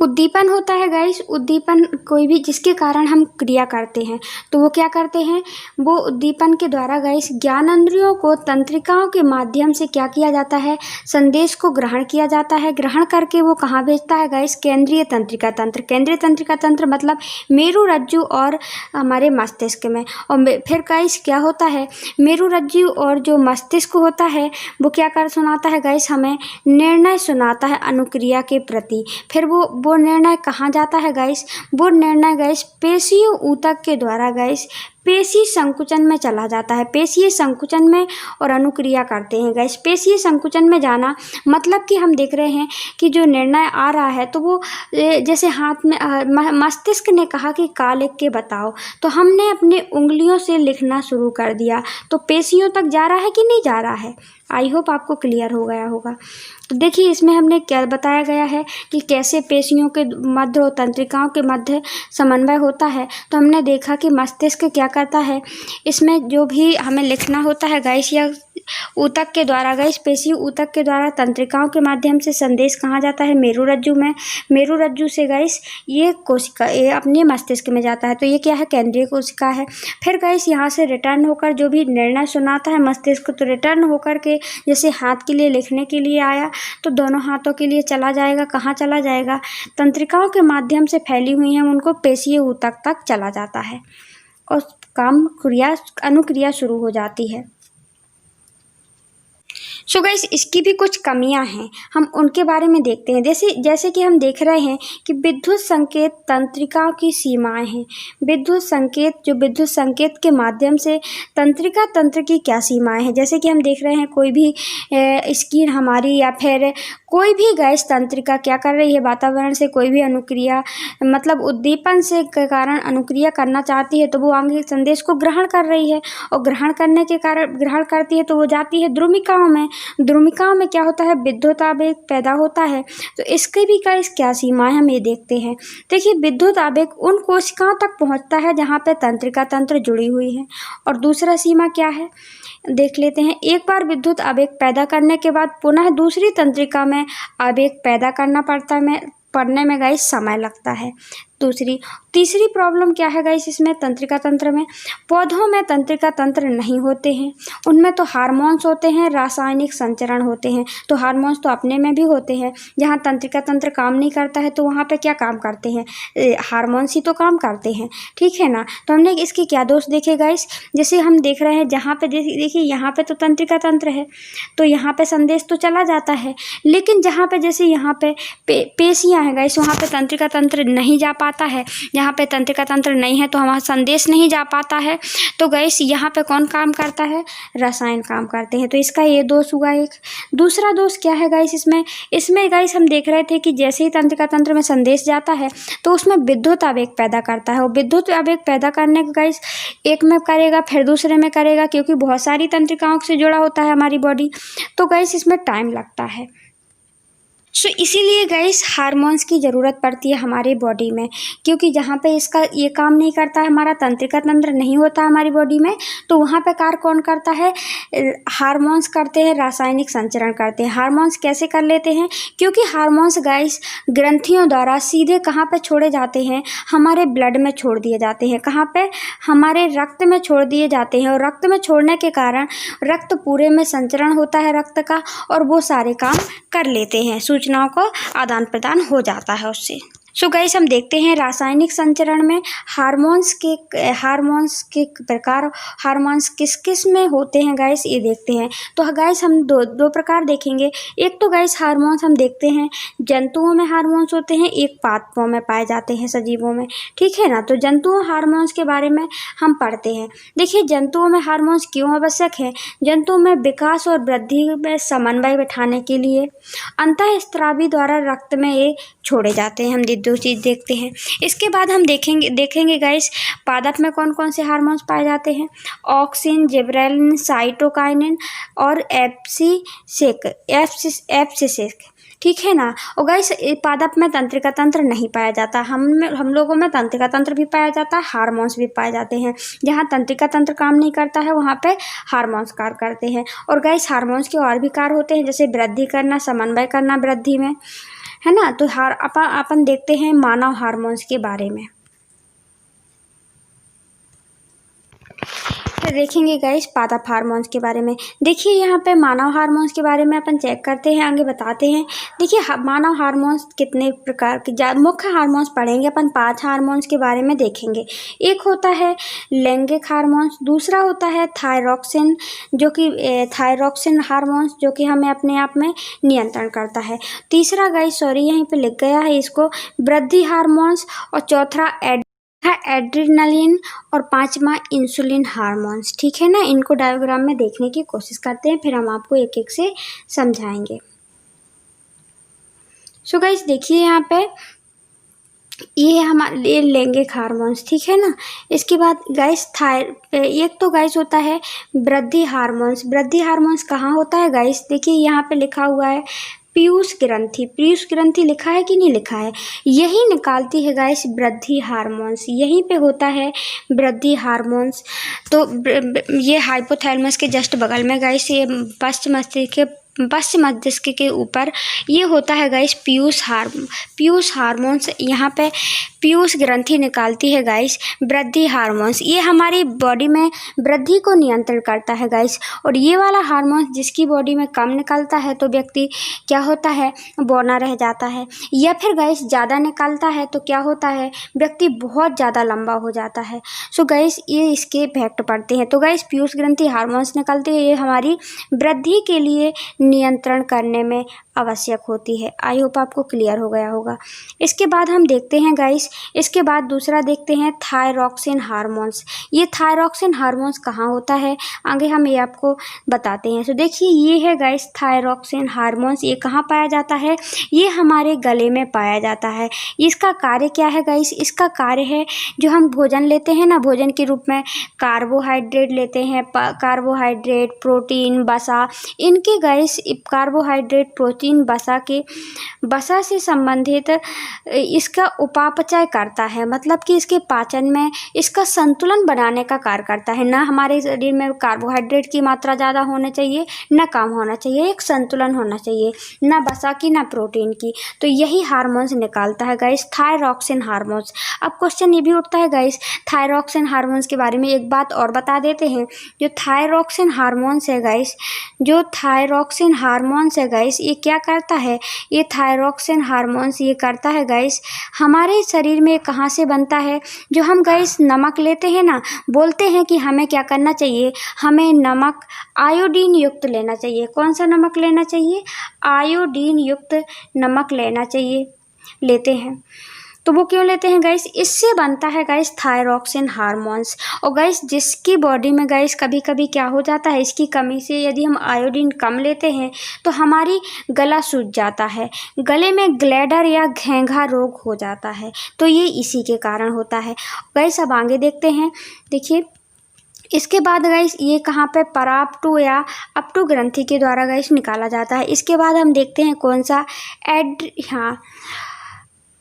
उद्दीपन होता है गाइस, उद्दीपन कोई भी जिसके कारण हम क्रिया करते हैं, तो वो क्या करते हैं, वो उद्दीपन के द्वारा गाइस ज्ञानेंद्रियों को तंत्रिकाओं के माध्यम से क्या किया जाता है, संदेश को ग्रहण किया जाता है। ग्रहण करके वो कहाँ भेजता है गाइस, केंद्रीय तंत्रिका तंत्र। केंद्रीय तंत्रिका तंत्र मतलब मेरुरज्जु और हमारे मस्तिष्क में। और फिर गाइस क्या होता है, मेरुरज्जु और जो मस्तिष्क होता है वो क्या कर सुनाता है गाइस, हमें निर्णय सुनाता है अनुक्रिया के प्रति। फिर वो निर्णय कहाँ जाता है गाइस, वो निर्णय गाइस पेशियों ऊतक के द्वारा गाइस पेशीय संकुचन में चला जाता है। पेशीय संकुचन में और अनुक्रिया करते हैं गाइस। पेशीय संकुचन में जाना मतलब कि हम देख रहे हैं कि जो निर्णय आ रहा है तो वो जैसे हाथ में मस्तिष्क ने कहा कि का लिख के बताओ, तो हमने अपनी उंगलियों से लिखना शुरू कर दिया, तो पेशियों तक जा रहा है कि नहीं जा रहा है। आई होप आपको क्लियर हो गया होगा। तो देखिए इसमें हमने क्या बताया गया है कि कैसे पेशियों के मध्य और तंत्रिकाओं के मध्य समन्वय होता है। तो हमने देखा कि मस्तिष्क क्या करता है, इसमें जो भी हमें लिखना होता है गाइस या ऊतक के द्वारा, गाइस पेशी ऊतक के द्वारा तंत्रिकाओं के माध्यम से संदेश कहाँ जाता है, मेरुरज्जु में। मेरुरज्जु से गाइस ये कोशिका ये अपने मस्तिष्क में जाता है, तो ये क्या है, केंद्रीय कोशिका है। फिर गाइस यहाँ से रिटर्न होकर जो भी निर्णय सुनाता है मस्तिष्क, तो रिटर्न होकर के जैसे हाथ के लिए लिखने के लिए आया तो दोनों हाथों के लिए चला जाएगा, कहाँ चला जाएगा, तंत्रिकाओं के माध्यम से फैली हुई हैं उनको पेशीय ऊतक तक चला जाता है और काम क्रिया अनुक्रिया शुरू हो जाती है। सो गाइस इसकी भी कुछ कमियां हैं, हम उनके बारे में देखते हैं। जैसे कि हम देख रहे हैं कि विद्युत संकेत तंत्रिकाओं की सीमाएं हैं। विद्युत संकेत के माध्यम से तंत्रिका तंत्र की क्या सीमाएं हैं, जैसे कि हम देख रहे हैं कोई भी स्कीन हमारी या फिर कोई भी गैस तंत्रिका क्या कर रही है, वातावरण से कोई भी अनुक्रिया मतलब उद्दीपन से के कारण अनुक्रिया करना चाहती है, तो वो आगे संदेश को ग्रहण कर रही है और ग्रहण करने के कारण ग्रहण करती है तो वो जाती है द्रुमिकाओं में। द्रुमिकाओं में क्या होता है, विद्युत आवेग पैदा होता है। तो इसके भी क्या सीमाएं हम ये देखते हैं। देखिए विद्युत आवेग उन कोशिकाओं तक पहुंचता है जहां पे तंत्रिका तंत्र जुड़ी हुई है। और दूसरा सीमा क्या है देख लेते हैं। एक बार विद्युत आवेग पैदा करने के बाद पुनः दूसरी तंत्रिका में आवेग पैदा करना पड़ने में गाइस समय लगता है। तीसरी प्रॉब्लम क्या है गाइस इसमें, तंत्रिका तंत्र में पौधों में तंत्रिका तंत्र नहीं होते हैं, उनमें तो हार्मोन्स होते हैं, रासायनिक संचरण होते हैं। तो हार्मोन्स तो अपने में भी होते हैं, जहाँ तंत्रिका तंत्र काम नहीं करता है तो वहाँ पे क्या काम करते हैं, हार्मोन्स ही तो काम करते हैं, ठीक है ना। तो हमने इसके क्या दोष देखे गाइस, जैसे हम देख रहे हैं जहाँ पे देखिए यहाँ पे तो तंत्रिका तंत्र है तो यहाँ पे संदेश तो चला जाता है, लेकिन जहाँ पे जैसे यहाँ पे पेशियाँ हैं गाइस वहाँ पे तंत्रिका तंत्र नहीं जा पाता है। यहाँ पे तंत्रिका तंत्र नहीं है तो हमारा संदेश नहीं जा पाता है। तो गाइस यहाँ पे कौन काम करता है, रसायन काम करते हैं। तो इसका ये दोष हुआ एक। दूसरा दोष क्या है गाइस इसमें गाइस हम देख रहे थे कि जैसे ही तंत्रिका तंत्र में संदेश जाता है तो उसमें विद्युत आवेग पैदा करता है और विद्युत आवेग पैदा करने का गाइस एक में करेगा फिर दूसरे में करेगा, क्योंकि बहुत सारी तंत्रिकाओं से जुड़ा होता है हमारी बॉडी। तो गाइस इसमें टाइम लगता है। सो इसीलिए गाइस हार्मोन्स की ज़रूरत पड़ती है हमारी बॉडी में, क्योंकि जहाँ पे इसका ये काम नहीं करता है, हमारा तंत्रिका तंत्र नहीं होता हमारी बॉडी में, तो वहाँ पे कार्य कौन करता है, हार्मोन्स करते हैं, रासायनिक संचरण करते हैं। हार्मोन्स कैसे कर लेते हैं, क्योंकि हार्मोन्स गाइस ग्रंथियों द्वारा सीधे कहाँ पे छोड़े जाते हैं, हमारे ब्लड में छोड़ दिए जाते हैं। कहाँ पे, हमारे रक्त में छोड़ दिए जाते हैं और रक्त में छोड़ने के कारण रक्त पूरे में संचरण होता है रक्त का और वो सारे काम कर लेते हैं, सूचनाओं को आदान प्रदान हो जाता है उससे। सो गाइस हम देखते हैं रासायनिक संचरण में हार्मोन्स के प्रकार, हार्मोन्स किस किस में होते हैं गाइस ये देखते हैं। तो गाइस हम दो प्रकार देखेंगे। एक तो गाइस हार्मोन्स हम देखते हैं जंतुओं में हार्मोन्स होते हैं, एक पादपों में पाए जाते हैं, सजीवों में, ठीक है ना। तो जंतुओं हार्मोन्स के बारे में हम पढ़ते हैं। देखिए जंतुओं में हार्मोन्स क्यों आवश्यक है, जंतुओं में विकास और वृद्धि में समन्वय बिठाने के लिए अंतःस्रावी द्वारा रक्त में ये छोड़े जाते हैं। हम दो चीज़ देखते हैं। इसके बाद हम देखेंगे गाइस पादप में कौन कौन से हार्मोन्स पाए जाते हैं, ऑक्सिन, जिबरेलिन, साइटोकाइनिन और एब्सिसेक, ठीक है ना। और गाइस पादप में तंत्रिका तंत्र नहीं पाया जाता, हम लोगों में तंत्रिका तंत्र भी पाया जाता है, हार्मोन्स भी पाए जाते हैं। जहाँ तंत्रिका तंत्र काम नहीं करता है वहाँ पे हार्मोन्स कार्य करते हैं। और गाइस हार्मोन्स के और भी कार्य होते हैं, जैसे वृद्धि करना, समन्वय करना वृद्धि में, है ना। तो अपन देखते हैं मानव हार्मोन्स के बारे में। फिर देखेंगे गाइस पादप हार्मोन्स के बारे में। देखिए यहाँ पे मानव हार्मोन्स के बारे में अपन चेक करते हैं, आगे बताते हैं। देखिए मानव हार्मोन्स कितने प्रकार के, मुख्य हार्मोन्स पढ़ेंगे अपन, 5 हार्मोन्स के बारे में देखेंगे। एक होता है लैंगिक हार्मोन्स, दूसरा होता है थायरॉक्सिन थायरॉक्सिन हार्मोन्स जो कि हमें अपने आप में नियंत्रण करता है। तीसरा गाइस यहीं पे लिख गया है इसको, वृद्धि हार्मोन्स, और चौथा चौथा एड्रेनालिन और पांचवा इंसुलिन हार्मोन्स। ठीक है ना, इनको डायग्राम में देखने की कोशिश करते हैं, फिर हम आपको एक एक से समझाएंगे। सो गाइस देखिए यहाँ पे ये हमारे लैंगिक हार्मोन्स। ठीक है ना, इसके बाद गाइस एक तो गाइस होता है वृद्धि हार्मोन्स। वृद्धि हार्मोन्स कहाँ होता है गाइस, देखिए यहाँ पे लिखा हुआ है पीयूष ग्रंथि। पीयूष ग्रंथि लिखा है कि नहीं लिखा है, यही निकालती है गाइस वृद्धि हार्मोन्स, यहीं पे होता है वृद्धि हार्मोन्स। तो ये हाइपोथैलेमस के जस्ट बगल में गाइस, ये पश्चिम मस्तिष्क के ऊपर ये होता है गाइस पीयूष हार्मोन्स। यहाँ पे पीयूष ग्रंथि निकालती है गाइस वृद्धि हार्मोन्स। ये हमारी बॉडी में वृद्धि को नियंत्रण करता है गाइस। और ये वाला हार्मोन्स जिसकी बॉडी में कम निकलता है तो व्यक्ति क्या होता है, बौना रह जाता है, या फिर गाइस ज़्यादा निकलता है तो क्या होता है, व्यक्ति बहुत ज़्यादा लंबा हो जाता है। सो गाइस ये इसके इफेक्ट पड़ते हैं। तो गाइस पीयूष ग्रंथि हार्मोन्स निकलते हैं, ये हमारी वृद्धि के लिए नियंत्रण करने में आवश्यक होती है। आई होप आपको क्लियर हो गया होगा। इसके बाद हम देखते हैं गाइस, इसके बाद दूसरा देखते हैं थायरॉक्सिन हार्मोन्स। ये थायरॉक्सिन हार्मोन्स कहाँ होता है, आगे हम ये आपको बताते हैं। तो देखिए ये है गाइस थायरॉक्सिन हार्मोन्स। ये कहाँ पाया जाता है, ये हमारे गले में पाया जाता है। इसका कार्य क्या है गाइस, इसका कार्य है जो हम भोजन लेते हैं ना, भोजन के रूप में कार्बोहाइड्रेट लेते हैं, कार्बोहाइड्रेट, प्रोटीन, वसा, इनके गाइस कार्बोहाइड्रेट, प्रोटीन, वसा से संबंधित इसका उपापचय करता है, मतलब कि इसके पाचन में इसका संतुलन बनाने का कार्य करता है। ना हमारे शरीर में कार्बोहाइड्रेट की मात्रा ज़्यादा होना चाहिए, ना कम होना चाहिए, एक संतुलन होना चाहिए, ना वसा की ना प्रोटीन की। तो यही हार्मोन्स निकालता है गाइस थायरॉक्सिन हार्मोन्स। अब क्वेश्चन ये भी उठता है गाइस, थायरॉक्सिन हार्मोन्स के बारे में एक बात और बता देते हैं। जो थायरॉक्सिन हार्मोन्स है गाइस, जो थायरॉक्सिन हार्मोन्स है गाइस, ये क्या करता है, ये थायरॉक्सिन हार्मोन्स ये करता है गाइस, हमारे शरीर में कहाँ से बनता है, जो हम गाइस नमक लेते हैं ना, बोलते हैं कि हमें क्या करना चाहिए, हमें नमक आयोडीन युक्त लेना चाहिए। कौन सा नमक लेना चाहिए, आयोडीन युक्त नमक लेना चाहिए, लेते हैं। तो वो क्यों लेते हैं गाइस, इससे बनता है गाइस थायरॉक्सिन हार्मोन्स। और गाइस जिसकी बॉडी में गाइस कभी कभी क्या हो जाता है, इसकी कमी से यदि हम आयोडीन कम लेते हैं तो हमारी गला सूज जाता है, गले में ग्लैडर या घेंघा रोग हो जाता है, तो ये इसी के कारण होता है। गाइस अब आगे देखते हैं। देखिए इसके बाद गाइस ये कहाँ पे पराप्टू या अपटू ग्रंथि के द्वारा गाइस निकाला जाता है। इसके बाद हम देखते हैं कौन सा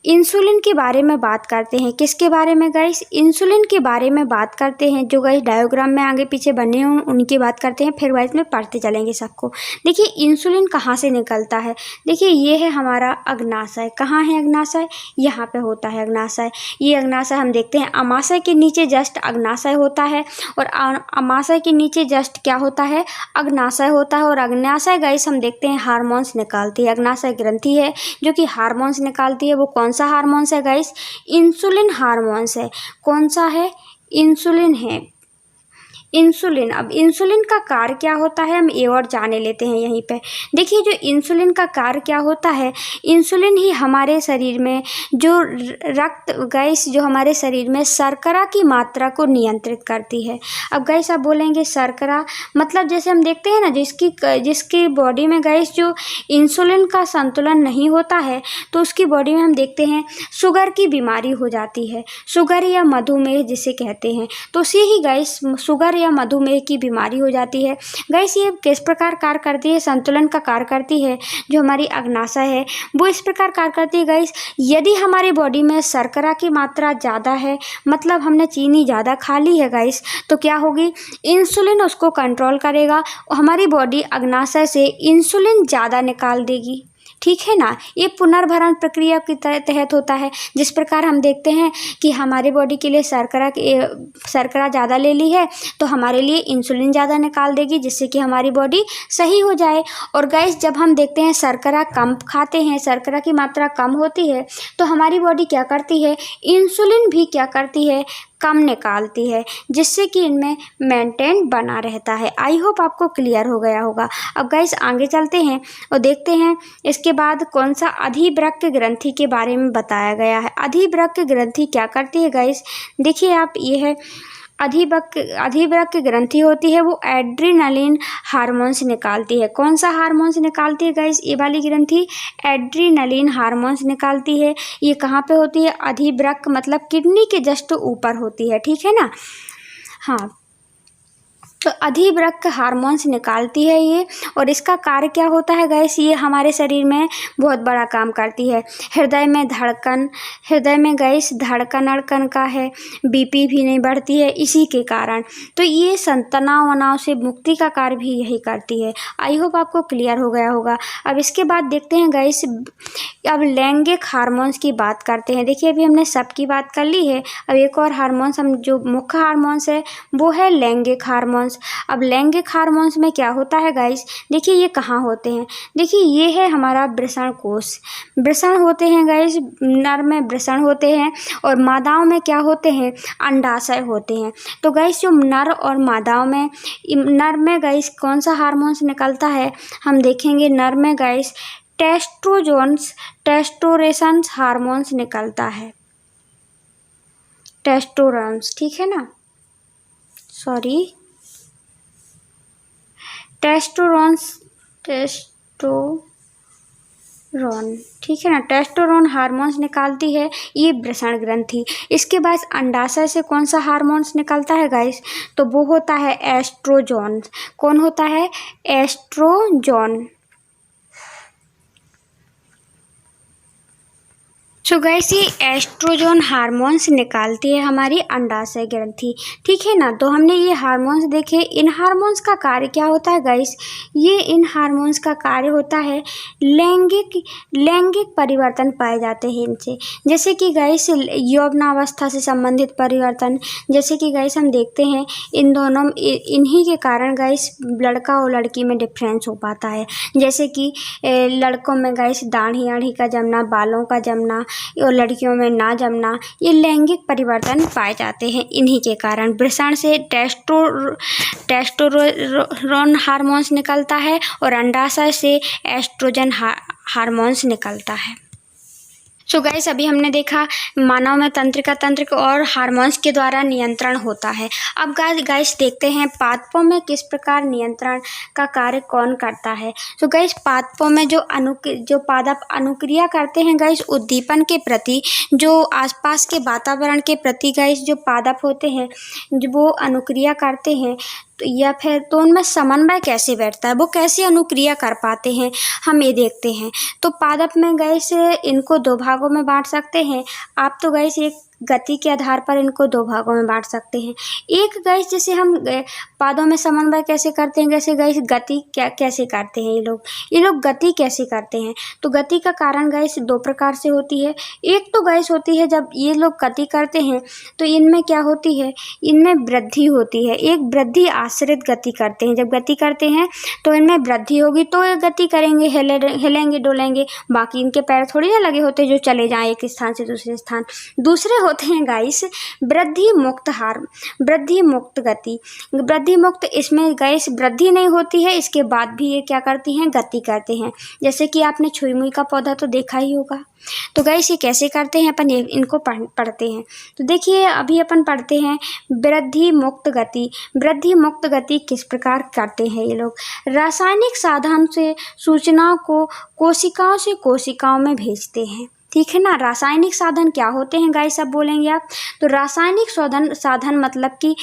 इंसुलिन के बारे में बात करते हैं। किसके बारे में गाइस, इंसुलिन के बारे में बात करते हैं। जो गाइस डायग्राम में आगे पीछे बने हों उनकी बात करते हैं, फिर गाइस में पढ़ते चलेंगे सबको। देखिए इंसुलिन कहाँ से निकलता है, देखिए ये है हमारा अग्नाशय। कहाँ है अग्नाशय, यहाँ पे होता है अग्नाशय। ये अग्नाशय हम देखते हैं, अमाशय के नीचे जस्ट अग्नाशय होता है, और अमाशय के नीचे जस्ट क्या होता है, अग्नाशय होता है। और अग्नाशय गाइस हम देखते हैं हार्मोन्स निकालती है। अग्नाशय ग्रंथि है जो कि हार्मोन्स निकालती है। वो कौन सा हार्मोन्स है गाइस, इंसुलिन हार्मोन्स है। कौन सा है, इंसुलिन है, इंसुलिन। अब इंसुलिन का कार्य क्या होता है, हम ये और जाने लेते हैं यहीं पे। देखिए जो इंसुलिन का कार्य क्या होता है, इंसुलिन ही हमारे शरीर में जो रक्त गाइस, जो हमारे शरीर में शर्करा की मात्रा को नियंत्रित करती है। अब गाइस आप बोलेंगे शर्करा मतलब जैसे हम देखते हैं ना, जिसकी बॉडी में गाइस जो इंसुलिन का संतुलन नहीं होता है तो उसकी बॉडी में हम देखते हैं शुगर की बीमारी हो जाती है, शुगर या मधुमेह जिसे कहते हैं। तो उसे ही गाइस शुगर या मधुमेह की बीमारी हो जाती है। गाइस ये किस प्रकार कार्य करती है, संतुलन का कार्य करती है। जो हमारी अग्नाशय है वो इस प्रकार कार्य करती है गाइस, यदि हमारी बॉडी में शर्करा की मात्रा ज़्यादा है, मतलब हमने चीनी ज़्यादा खा ली है गाइस, तो क्या होगी, इंसुलिन उसको कंट्रोल करेगा और हमारी बॉडी अग्नाशय से इंसुलिन ज़्यादा निकाल देगी। ठीक है ना, ये पुनर्भरण प्रक्रिया के तहत होता है। जिस प्रकार हम देखते हैं कि हमारी बॉडी के लिए शर्करा ज़्यादा ले ली है तो हमारे लिए इंसुलिन ज़्यादा निकाल देगी, जिससे कि हमारी बॉडी सही हो जाए। और गाइस जब हम देखते हैं शर्करा कम खाते हैं, शर्करा की मात्रा कम होती है, तो हमारी बॉडी क्या करती है, इंसुलिन भी क्या करती है, कम निकालती है, जिससे कि इनमें मेंटेन बना रहता है। आई होप आपको क्लियर हो गया होगा। अब गाइस आगे चलते हैं और देखते हैं इसके बाद कौन सा अधिवृक्क ग्रंथि के बारे में बताया गया है। अधिवृक्क ग्रंथि क्या करती है गाइस, देखिए आप, ये है अधिवृक्क ग्रंथि होती है, वो एड्रीनलिन हार्मोन्स निकालती है। कौन सा हार्मोन्स निकालती है गाइस, ये वाली ग्रंथि एड्रीनलिन हार्मोन्स निकालती है। ये कहाँ पे होती है, अधिवृक्क मतलब किडनी के जस्ट ऊपर होती है, ठीक है ना। हाँ, तो अधिवृक्क हार्मोन्स निकालती है ये, और इसका कार्य क्या होता है गाइस, ये हमारे शरीर में बहुत बड़ा काम करती है। हृदय में गाइस धड़कन अड़कन का है, बीपी भी नहीं बढ़ती है इसी के कारण। तो ये तनाव वनाव से मुक्ति का कार्य भी यही करती है। आई होप आपको क्लियर हो गया होगा। अब इसके बाद देखते हैं गाइस, अब लैंगिक हार्मोन्स की बात करते हैं। देखिए अभी हमने सबकी बात कर ली है, अब एक और हार्मोन्स, हम जो मुख्य हार्मोन्स है वो है लैंगिक हार्मोन्स। अब लैंगिक हार्मोन्स में क्या होता है गाइस, देखिए ये कहाँ होते हैं, देखिए ये है हमारा वृषण कोष। वृषण होते हैं गाइस, नर में वृषण होते हैं और मादाओं में क्या होते हैं, अंडाशय होते हैं। तो गाइस जो नर और मादाओं में, नर में गाइस कौन सा हार्मोन्स निकलता है, हम देखेंगे नर में गाइस टेस्टोरेशन हार्मोन्स निकलता है, टेस्टोरॉन्स, ठीक है ना, सॉरी टेस्टोरॉन, ठीक है ना, टेस्टोरॉन हार्मोन्स निकालती है ये वृषण ग्रंथि। इसके बाद अंडाशय से कौन सा हार्मोन्स निकलता है गाइस, तो वो होता है एस्ट्रोजोन। कौन होता है, एस्ट्रोजोन। सो गाइस ये एस्ट्रोजन हार्मोन्स निकालती है हमारी अंडाशय ग्रंथि, ठीक है ना। तो हमने ये हार्मोन्स देखे, इन हार्मोन्स का कार्य क्या होता है गाइस, ये इन हार्मोन्स का कार्य होता है लैंगिक परिवर्तन पाए जाते हैं इनसे। जैसे कि गाइस यौवनावस्था से संबंधित परिवर्तन, जैसे कि गाइस हम देखते हैं इन दोनों, इन्हीं के कारण गाइस लड़का और लड़की में डिफरेंस हो पाता है। जैसे कि लड़कों में गाइस दाढ़ी आढ़ी का जमना, बालों का जमना, और लड़कियों में ना जमना, ये लैंगिक परिवर्तन पाए जाते हैं इन्हीं के कारण। वृषण से टेस्टोस्टेरोन हार्मोन्स निकलता है और अंडाशय से एस्ट्रोजन हार्मोन्स निकलता है। सो गाइस अभी हमने देखा मानव में तंत्रिका तंत्र और हार्मोन्स के द्वारा नियंत्रण होता है। अब गाइस देखते हैं पादपों में किस प्रकार नियंत्रण का कार्य कौन करता है। तो गाइस पादपों में जो पादप अनुक्रिया करते हैं गाइस उद्दीपन के प्रति, जो आसपास के वातावरण के प्रति गाइस जो पादप होते हैं जो वो अनुक्रिया करते हैं, तो या फिर तो उनमें समन्वय कैसे बैठता है, वो कैसे अनुक्रिया कर पाते हैं, हम ये देखते हैं। तो पादप में गाइस इनको दो भागों में बांट सकते हैं आप। तो गाइस एक गति के आधार पर इनको दो भागों में बांट सकते हैं। एक गाइस जैसे हम पादों में समन्वय कैसे करते हैं, जैसे गाइस गति कैसे करते हैं ये लोग गति कैसे करते हैं। तो गति का कारण गाइस दो प्रकार से होती है। एक तो गाइस होती है जब ये लोग गति करते हैं तो इनमें क्या होती है, इनमें वृद्धि होती है। एक वृद्धि आश्रित गति करते हैं, जब गति करते हैं तो इनमें वृद्धि होगी तो ये गति करेंगे, हिलेंगे डोलेंगे, बाकी इनके पैर थोड़ी ना लगे होते जो चले जाएं एक स्थान से दूसरे स्थान। दूसरे होते हैं गाइस वृद्धि मुक्त गति। वृद्धि मुक्त, इसमें गाइस वृद्धि नहीं होती है, इसके बाद भी ये क्या करती हैं, गति करते हैं। जैसे कि आपने छुई मुई का पौधा तो देखा ही होगा। तो गाइस ये कैसे करते हैं, अपन इनको पढ़ते हैं। तो देखिए अभी अपन पढ़ते हैं वृद्धि मुक्त गति। वृद्धि मुक्त गति किस प्रकार करते हैं ये लोग, रासायनिक साधन से सूचनाओं को कोशिकाओं से कोशिकाओं में भेजते हैं, ठीक है ना। रासायनिक साधन क्या होते हैं गाइस, अब बोलेंगे आप। तो रासायनिक साधन मतलब कि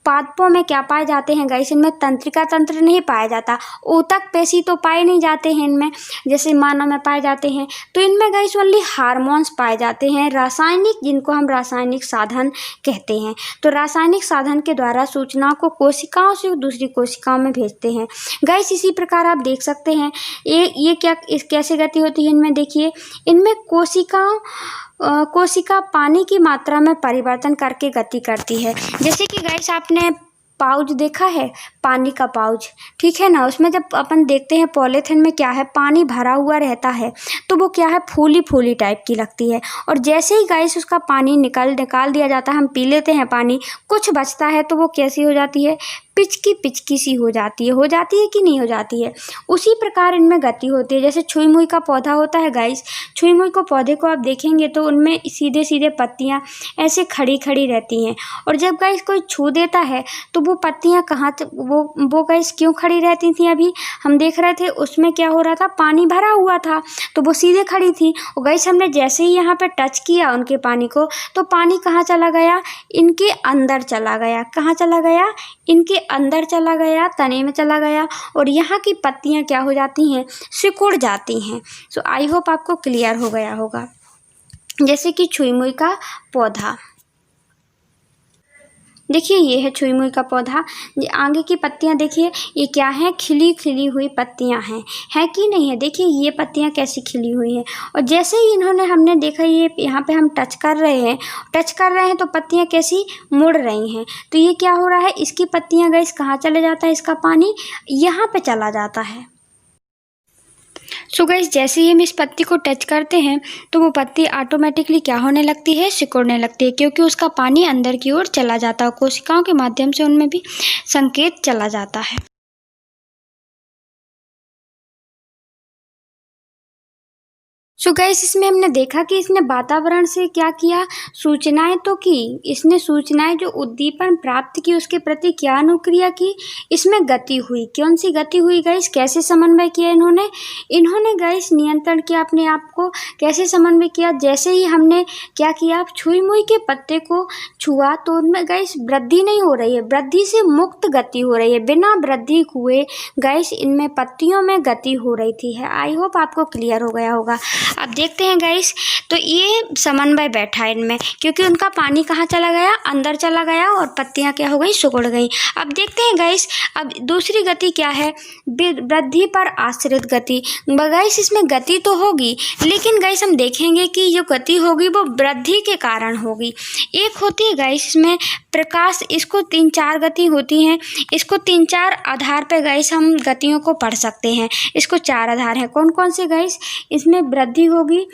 पादपों में क्या पाए जाते हैं गाइस, इनमें तंत्रिका तंत्र नहीं पाया जाता, ऊतक पेशी तो पाए नहीं जाते हैं इनमें जैसे मानव में पाए जाते हैं। तो इनमें गाइस ओनली हार्मोन्स पाए जाते हैं रासायनिक, जिनको हम रासायनिक साधन कहते हैं। तो रासायनिक साधन के द्वारा सूचनाओं को कोशिकाओं से दूसरी कोशिकाओं में भेजते हैं गाइस। इसी प्रकार आप देख सकते हैं ये कैसे गति होती है इनमें। देखिए इनमें कोशिका पानी की मात्रा में परिवर्तन करके गति करती है। जैसे कि गाइस आपने पाउच देखा है, पानी का पाउच, ठीक है ना। उसमें जब अपन देखते हैं पॉलीथिन में क्या है, पानी भरा हुआ रहता है, तो वो क्या है, फूली फूली टाइप की लगती है। और जैसे ही गाइस उसका पानी निकाल दिया जाता है, हम पी लेते हैं पानी, कुछ बचता है तो वो कैसी हो जाती है, पिचकी पिचकी सी हो जाती है कि नहीं हो जाती है। उसी प्रकार इनमें गति होती है। जैसे छुई मुई का पौधा होता है गाइस, छुई मुई को पौधे को आप देखेंगे तो उनमें सीधे सीधे पत्तियां ऐसे खड़ी खड़ी रहती हैं। और जब गाइस कोई छू देता है तो वो पत्तियां वो गाइस क्यों खड़ी रहती थी, अभी हम देख रहे थे उसमें क्या हो रहा था, पानी भरा हुआ था तो वो सीधे खड़ी थी। और गाइस हमने जैसे ही यहाँ पे टच किया उनके पानी को, तो पानी कहाँ चला गया, इनके अंदर चला गया। कहाँ चला गया, इनके अंदर चला गया, तने में चला गया। और यहाँ की पत्तियाँ क्या हो जाती हैं, सिकुड़ जाती हैं। सो आई होप आपको क्लियर हो गया होगा। जैसे कि छुई मुई का पौधा, देखिए ये है छुई मुई का पौधा। आगे की पत्तियां देखिए, ये क्या है, खिली खिली हुई पत्तियां हैं, है कि नहीं है। देखिए ये पत्तियां कैसी खिली हुई हैं। और जैसे ही हमने देखा, ये यहाँ पे हम टच कर रहे हैं तो पत्तियां कैसी मुड़ रही हैं। तो ये क्या हो रहा है, इसकी पत्तियां गाइस कहाँ चले जाता है, इसका पानी यहाँ पे चला जाता है। सो गाइस जैसे ही हम इस पत्ती को टच करते हैं तो वो पत्ती ऑटोमेटिकली क्या होने लगती है, सिकुड़ने लगती है, क्योंकि उसका पानी अंदर की ओर चला जाता है। कोशिकाओं के माध्यम से उनमें भी संकेत चला जाता है। सो गाइस इसमें हमने देखा कि इसने वातावरण से क्या किया, सूचनाएं तो की, इसने सूचनाएं जो उद्दीपन प्राप्त की उसके प्रति क्या अनुक्रिया की, इसमें गति हुई। कौन सी गति हुई गाइस, कैसे समन्वय किया इन्होंने गाइस नियंत्रण किया अपने आप को। कैसे समन्वय किया, जैसे ही हमने क्या किया, छुई मुई के पत्ते को छुआ तो उनमें गाइस वृद्धि नहीं हो रही है, वृद्धि से मुक्त गति हो रही है, बिना वृद्धि हुए गाइस इनमें पत्तियों में गति हो रही थी है। आई होप आपको क्लियर हो गया होगा। अब देखते हैं गाइस, तो ये समन्वय बैठा है इनमें, क्योंकि उनका पानी कहाँ चला गया, अंदर चला गया और पत्तियां क्या हो गई, सिकुड़ गई। अब देखते हैं गाइस, अब दूसरी गति क्या है, वृद्धि पर आश्रित गति। गाइस इसमें गति तो होगी, लेकिन गाइस हम देखेंगे कि जो गति होगी वो वृद्धि के कारण होगी। एक होती है गाइस इसमें प्रकाश, इसको 3-4 गति होती हैं। इसको 3-4 आधार पे गाइस हम गतियों को पढ़ सकते हैं। इसको 4 आधार हैं। कौन कौन से गाइस, इसमें वृद्धि होगी,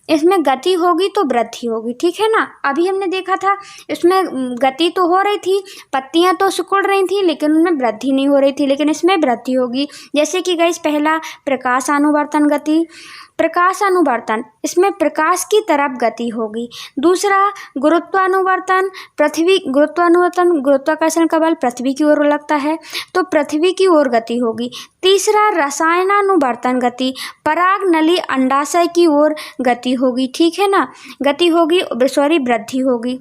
इसमें गति होगी तो वृद्धि होगी, ठीक है ना। अभी हमने देखा था इसमें गति तो हो रही थी, पत्तियां तो सिकुड़ रही थी, लेकिन उनमें वृद्धि नहीं हो रही थी, लेकिन इसमें वृद्धि होगी। जैसे कि गाइस पहला प्रकाशानुवर्तन गति, प्रकाशानुवर्तन, इसमें प्रकाश की तरफ गति होगी। दूसरा गुरुत्वानुवर्तन, गुरुत्वाकर्षण का बल पृथ्वी की ओर लगता है तो पृथ्वी की ओर गति होगी। तीसरा रसायनानुवर्तन गति, पराग नली अंडाशय की ओर गति होगी, ठीक है ना, गति होगी, वृद्धि होगी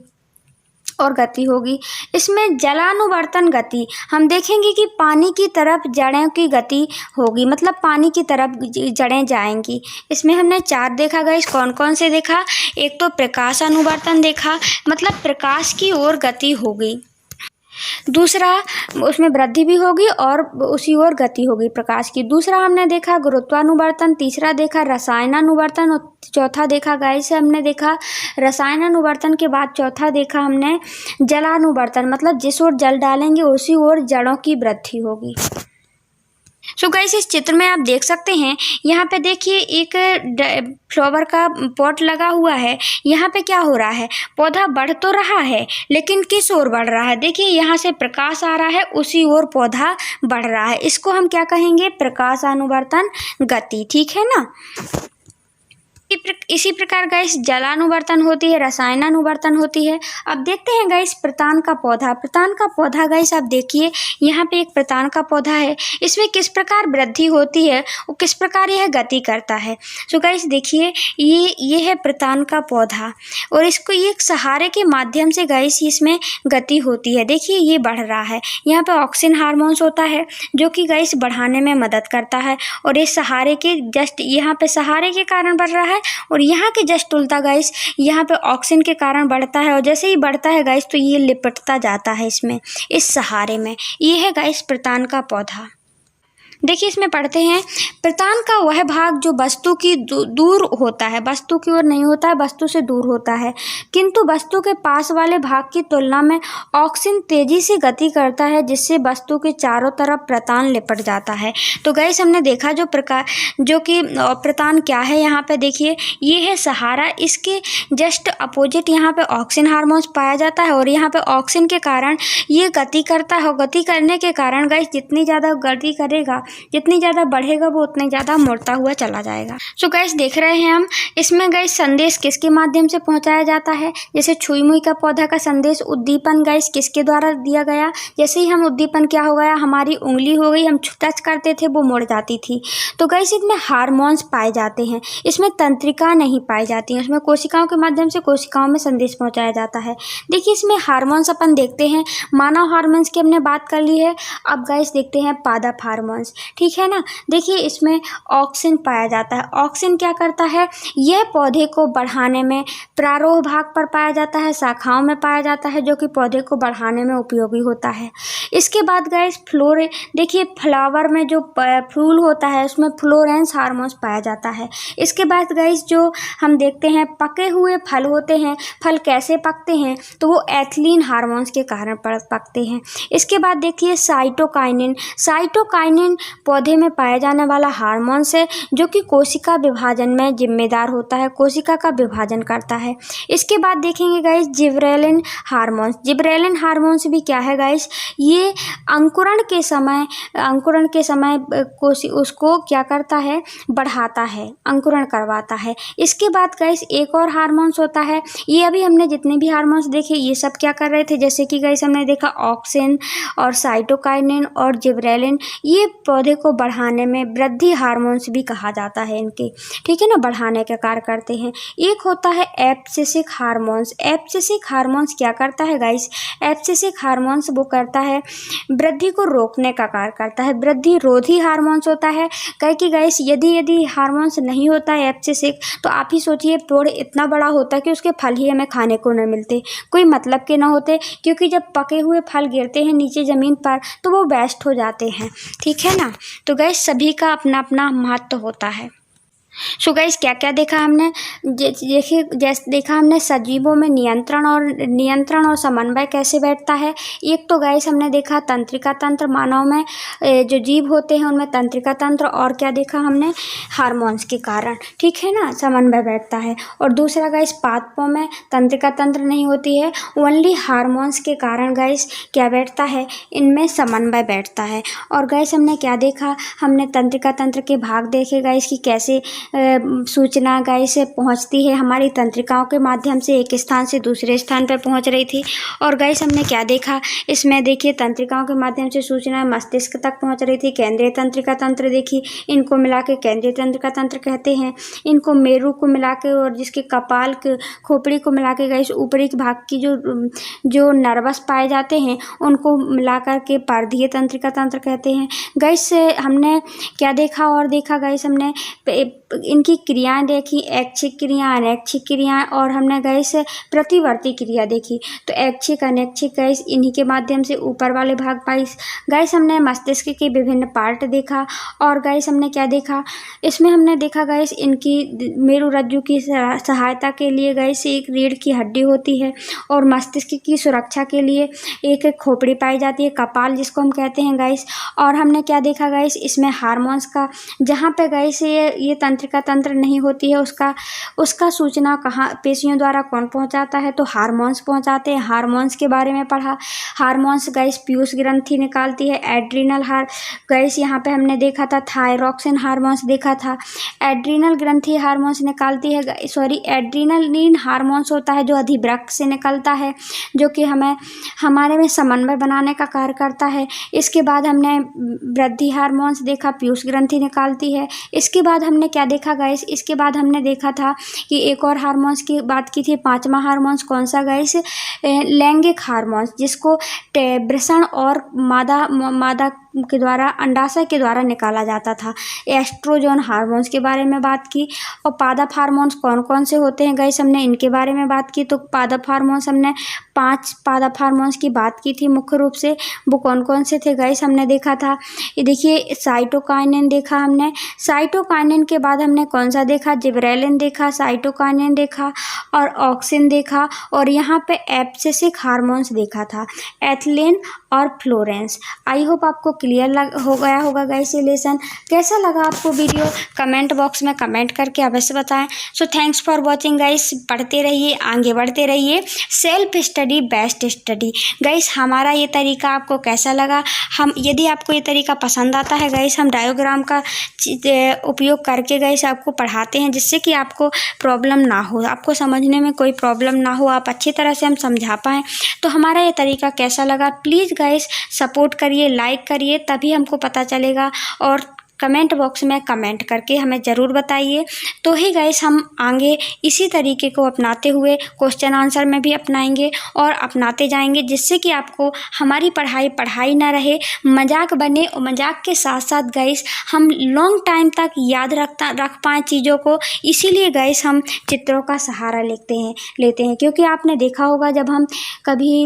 और गति होगी। इसमें जलानुवर्तन गति, हम देखेंगे कि पानी की तरफ जड़ों की गति होगी, मतलब पानी की तरफ जड़ें जाएंगी। इसमें हमने 4 देखा गाइस, कौन कौन से देखा, एक तो प्रकाशानुवर्तन देखा, मतलब प्रकाश की ओर गति होगी। दूसरा उसमें वृद्धि भी होगी और उसी ओर गति होगी प्रकाश की। दूसरा हमने देखा गुरुत्वानुवर्तन, तीसरा देखा रसायनानुवर्तन और चौथा देखा गाइस हमने देखा रसायनानुवर्तन के बाद चौथा देखा हमने जलानुवर्तन, मतलब जिस ओर जल डालेंगे उसी ओर जड़ों की वृद्धि होगी। सो गाइस इस चित्र में आप देख सकते हैं, यहाँ पे देखिए एक फ्लावर का पॉट लगा हुआ है। यहाँ पे क्या हो रहा है, पौधा बढ़ तो रहा है लेकिन किस ओर बढ़ रहा है, देखिए यहाँ से प्रकाश आ रहा है उसी ओर पौधा बढ़ रहा है। इसको हम क्या कहेंगे, प्रकाशानुवर्तन गति, ठीक है ना। इसी प्रकार गाइस जलानुवर्तन होती है, रसायनानुवर्तन होती है। अब देखते हैं गाइस प्रतान का पौधा। प्रतान का पौधा गाइस आप देखिए, यहाँ पे एक प्रतान का पौधा है, इसमें किस प्रकार वृद्धि होती है और किस प्रकार यह गति करता है। सो गाइस देखिए ये है प्रतान का पौधा और इसको एक सहारे के माध्यम से गाइस इसमें गति होती है। देखिए ये बढ़ रहा है, यहाँ पे ऑक्सिन हार्मोन्स होता है जो कि गाइस बढ़ाने में मदद करता है और इस सहारे के जस्ट यहाँ पे सहारे के कारण बढ़ रहा है और यहाँ के जस्ट उल्टा गाइस यहाँ पे ऑक्सीजन के कारण बढ़ता है और जैसे ही बढ़ता है गाइस तो ये लिपटता जाता है इसमें, इस सहारे में। ये है गाइस प्रतान का पौधा। देखिए इसमें पढ़ते हैं, प्रतान का वह भाग जो वस्तु की दूर होता है, वस्तु की ओर नहीं होता है, वस्तु से दूर होता है, किंतु वस्तु के पास वाले भाग की तुलना में ऑक्सीजन तेजी से गति करता है, जिससे वस्तु के चारों तरफ प्रतान लिपट जाता है। तो गाइस हमने देखा जो कि प्रतान क्या है, यहाँ पे देखिए ये है सहारा, इसके जस्ट अपोजिट यहाँ पे ऑक्सीजन हार्मोन्स पाया जाता है और यहाँ पे ऑक्सीजन के कारण ये गति करता है। गति करने के कारण गाइस जितनी ज़्यादा गति करेगा, जितनी ज़्यादा बढ़ेगा, वो उतनी ज़्यादा मुड़ता हुआ चला जाएगा। सो गाइस देख रहे हैं हम, इसमें गाइस संदेश किसके माध्यम से पहुंचाया जाता है। जैसे छुई मुई का पौधा का संदेश उद्दीपन गाइस किसके द्वारा दिया गया। जैसे ही हम उद्दीपन क्या हो गया, हमारी उंगली हो गई, हम टच करते थे वो मुड़ जाती थी। तो गाइस इसमें हार्मोन्स पाए जाते हैं, इसमें तंत्रिका नहीं पाई जाती है, उसमें कोशिकाओं के माध्यम से कोशिकाओं में संदेश पहुँचाया जाता है। देखिए इसमें हार्मोन्स अपन देखते हैं, मानव हार्मोन्स की हमने बात कर ली है। अब गाइस देखते हैं पादप हार्मोन्स, ठीक है ना। देखिए इसमें ऑक्सीजन पाया जाता है। ऑक्सीजन क्या करता है, यह पौधे को बढ़ाने में प्रारोह भाग पर पाया जाता है, शाखाओं में पाया जाता है, जो कि पौधे को बढ़ाने में उपयोगी होता है। इसके बाद गाइस देखिए फ्लावर में जो फूल होता है उसमें फ्लोरेंस हार्मोन्स पाया जाता है। इसके बाद गाइस जो हम देखते हैं पके हुए फल होते हैं, फल कैसे पकते हैं, तो वो एथिलीन हार्मोन्स के कारण पकते हैं। इसके बाद देखिए साइटोकाइनिन पौधे में पाया जाने वाला हार्मोन्स है, जो कि कोशिका विभाजन में जिम्मेदार होता है, कोशिका का विभाजन करता है। इसके बाद देखेंगे गाइस जिबरेलिन हार्मोन्स भी क्या है गाइस, ये अंकुरण के समय उसको क्या करता है, बढ़ाता है, अंकुरण करवाता है। इसके बाद गाइस एक और हार्मोन्स होता है, ये अभी हमने जितने भी हार्मोन्स देखे ये सब क्या कर रहे थे, जैसे कि गाइस हमने देखा ऑक्सिन और साइटोकाइनिन और जिबरेलिन, ये पौधे को बढ़ाने में वृद्धि हार्मोन्स भी कहा जाता है इनके, ठीक है ना, बढ़ाने का कार्य करते हैं। एक होता है एब्सिसिक हार्मोन्स क्या करता है गाइस, एब्सिसिक हार्मोन्स वो करता है वृद्धि को रोकने का कार्य करता है, वृद्धि रोधी हार्मोन्स होता है। कहे कि गाइस यदि हार्मोन्स नहीं होता है एब्सिसिक, तो आप ही सोचिए पेड़ इतना बड़ा होता कि उसके फल ही हमें खाने को न मिलते, कोई मतलब के ना होते, क्योंकि जब पके हुए फल गिरते हैं नीचे ज़मीन पर तो वो वेस्ट हो जाते हैं, ठीक है ना। तो गाइस सभी का अपना अपना महत्व होता है। सो गाइस क्या क्या देखा हमने, देखिए जैसे देखा हमने सजीवों में नियंत्रण और समन्वय कैसे बैठता है। एक तो गाइस हमने देखा तंत्रिका तंत्र, मानव में जो जीव होते हैं उनमें तंत्रिका तंत्र, और क्या देखा हमने, हार्मोन्स के कारण, ठीक है ना, समन्वय बैठता है। और दूसरा गाइस पादपों में तंत्रिका तंत्र नहीं होती है, ओनली हार्मोन्स के कारण गाइस क्या बैठता है, इनमें समन्वय बैठता है। और गाइस हमने क्या देखा, हमने तंत्रिका तंत्र के भाग देखे गाइस कि कैसे सूचना गाइस पहुंचती है हमारी तंत्रिकाओं के माध्यम से, एक स्थान से दूसरे स्थान पर पहुंच रही थी। और गाइस हमने क्या देखा, इसमें देखिए तंत्रिकाओं के माध्यम से सूचना मस्तिष्क तक पहुंच रही थी। केंद्रीय तंत्रिका तंत्र देखी, इनको मिला के केंद्रीय तंत्रिका तंत्र कहते हैं। इनको मेरु को मिला के और जिसके कपाल के खोपड़ी को मिला के गाइस ऊपरी भाग की जो नर्वस पाए जाते हैं उनको मिलाकर के पारधीय तंत्रिका तंत्र कहते हैं। गाइस हमने क्या देखा, और देखा गाइस हमने इनकी क्रियाएं देखी, ऐच्छिक क्रिया, अनैच्छिक क्रियाएं, और हमने गाइस प्रतिवर्ती क्रिया देखी। तो ऐच्छिक अनैच्छिक गाइस इन्हीं के माध्यम से ऊपर वाले भाग पाइस। गाइस हमने मस्तिष्क के विभिन्न पार्ट देखा। और गाइस हमने क्या देखा, इसमें हमने देखा गाइस इनकी मेरुरज्जु की सहायता के लिए गाइस एक रीढ़ की हड्डी होती है, और मस्तिष्क की सुरक्षा के लिए एक खोपड़ी पाई जाती है, कपाल जिसको हम कहते हैं गाइस। और हमने क्या देखा गाइस, इसमें हार्मोन्स का, जहाँ पे गाइस ये तंत्रिका तंत्र नहीं होती है, उसका सूचना कहाँ पेशियों द्वारा कौन पहुंचाता है, तो हार्मोन्स पहुंचाते हैं। हार्मोन्स के बारे में पढ़ा। हार्मोन्स गाइस पीयूष ग्रंथि निकालती है। एड्रीनल गाइस यहाँ पे हमने देखा था थायरॉक्सिन हार्मोन्स देखा था। एड्रीनल ग्रंथि हार्मोन्स निकालती है, एड्रीनलिन हार्मोन्स होता है जो अधिवृक्क से निकलता है, जो कि हमारे में समन्वय बनाने का कार्य करता है। इसके बाद हमने वृद्धि हार्मोन्स देखा, पीयूष ग्रंथि निकालती है। इसके बाद हमने क्या देखा गाइस, इसके बाद हमने देखा था कि एक और हार्मोन्स की बात की थी, पांचवा हार्मोन्स कौन सा गाइस, लैंगिक हार्मोन्स, जिसको वृषण और मादा के द्वारा, अंडाशय के द्वारा निकाला जाता था। एस्ट्रोजन हार्मोन्स के बारे में बात की। और पादप हार्मोन्स कौन कौन से होते हैं गाइस, हमने इनके बारे में बात की। तो पादप हार्मोन्स हमने 5 पादप हार्मोन्स की बात की थी मुख्य रूप से। वो कौन कौन से थे गाइस हमने देखा था। ये देखिए साइटोकाइनिन देखा हमने। साइटोकाइनिन के बाद हमने कौन सा देखा, जिबरेलिन देखा, साइटोकाइनिन देखा और ऑक्सिन देखा, और यहाँ पे एब्सिसिक हार्मोन्स देखा था, एथिलीन और फ्लोरेंस। आई होप आपको क्लियर हो गया होगा गाइस ये लेसन। कैसा लगा आपको वीडियो कमेंट बॉक्स में कमेंट करके अवश्य बताएं। So thanks for watching guys. पढ़ते रहिए, आगे बढ़ते रहिए। Self study best study. Guys हमारा ये तरीका आपको कैसा लगा, हम यदि आपको ये तरीका पसंद आता है गाइस, हम डायोग्राम का उपयोग करके गाइस आपको पढ़ाते हैं, जिससे कि आपको प्रॉब्लम ना हो, आपको समझने में कोई प्रॉब्लम ना हो, आप अच्छी तरह से हम समझा पाएँ। तो हमारा ये तरीका कैसा लगा प्लीज़ गाइस सपोर्ट करिए, लाइक करिए, तभी हमको पता चलेगा। और कमेंट बॉक्स में कमेंट करके हमें ज़रूर बताइए, तो ही गाइस हम आगे इसी तरीके को अपनाते हुए क्वेश्चन आंसर में भी अपनाएंगे और अपनाते जाएंगे, जिससे कि आपको हमारी पढ़ाई ना रहे, मजाक बने, और मजाक के साथ साथ गाइस हम लॉन्ग टाइम तक याद रख पाएँ चीज़ों को। इसीलिए गाइस हम चित्रों का सहारा लेते हैं, क्योंकि आपने देखा होगा जब हम कभी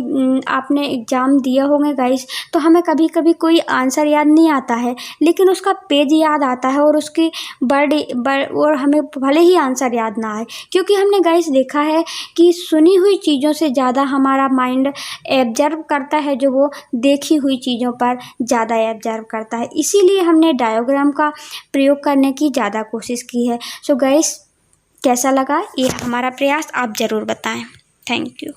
आपने एग्ज़ाम दिया होंगे गाइस, तो हमें कभी कभी कोई आंसर याद नहीं आता है, लेकिन उसका पेज याद आता है और उसकी और हमें भले ही आंसर याद ना आए, क्योंकि हमने गाइस देखा है कि सुनी हुई चीज़ों से ज़्यादा हमारा माइंड एब्जर्व करता है, जो वो देखी हुई चीज़ों पर ज़्यादा एब्जर्व करता है। इसीलिए हमने डायोग्राम का प्रयोग करने की ज़्यादा कोशिश की है। सो गाइस कैसा लगा ये हमारा प्रयास आप ज़रूर बताएं। Thank you.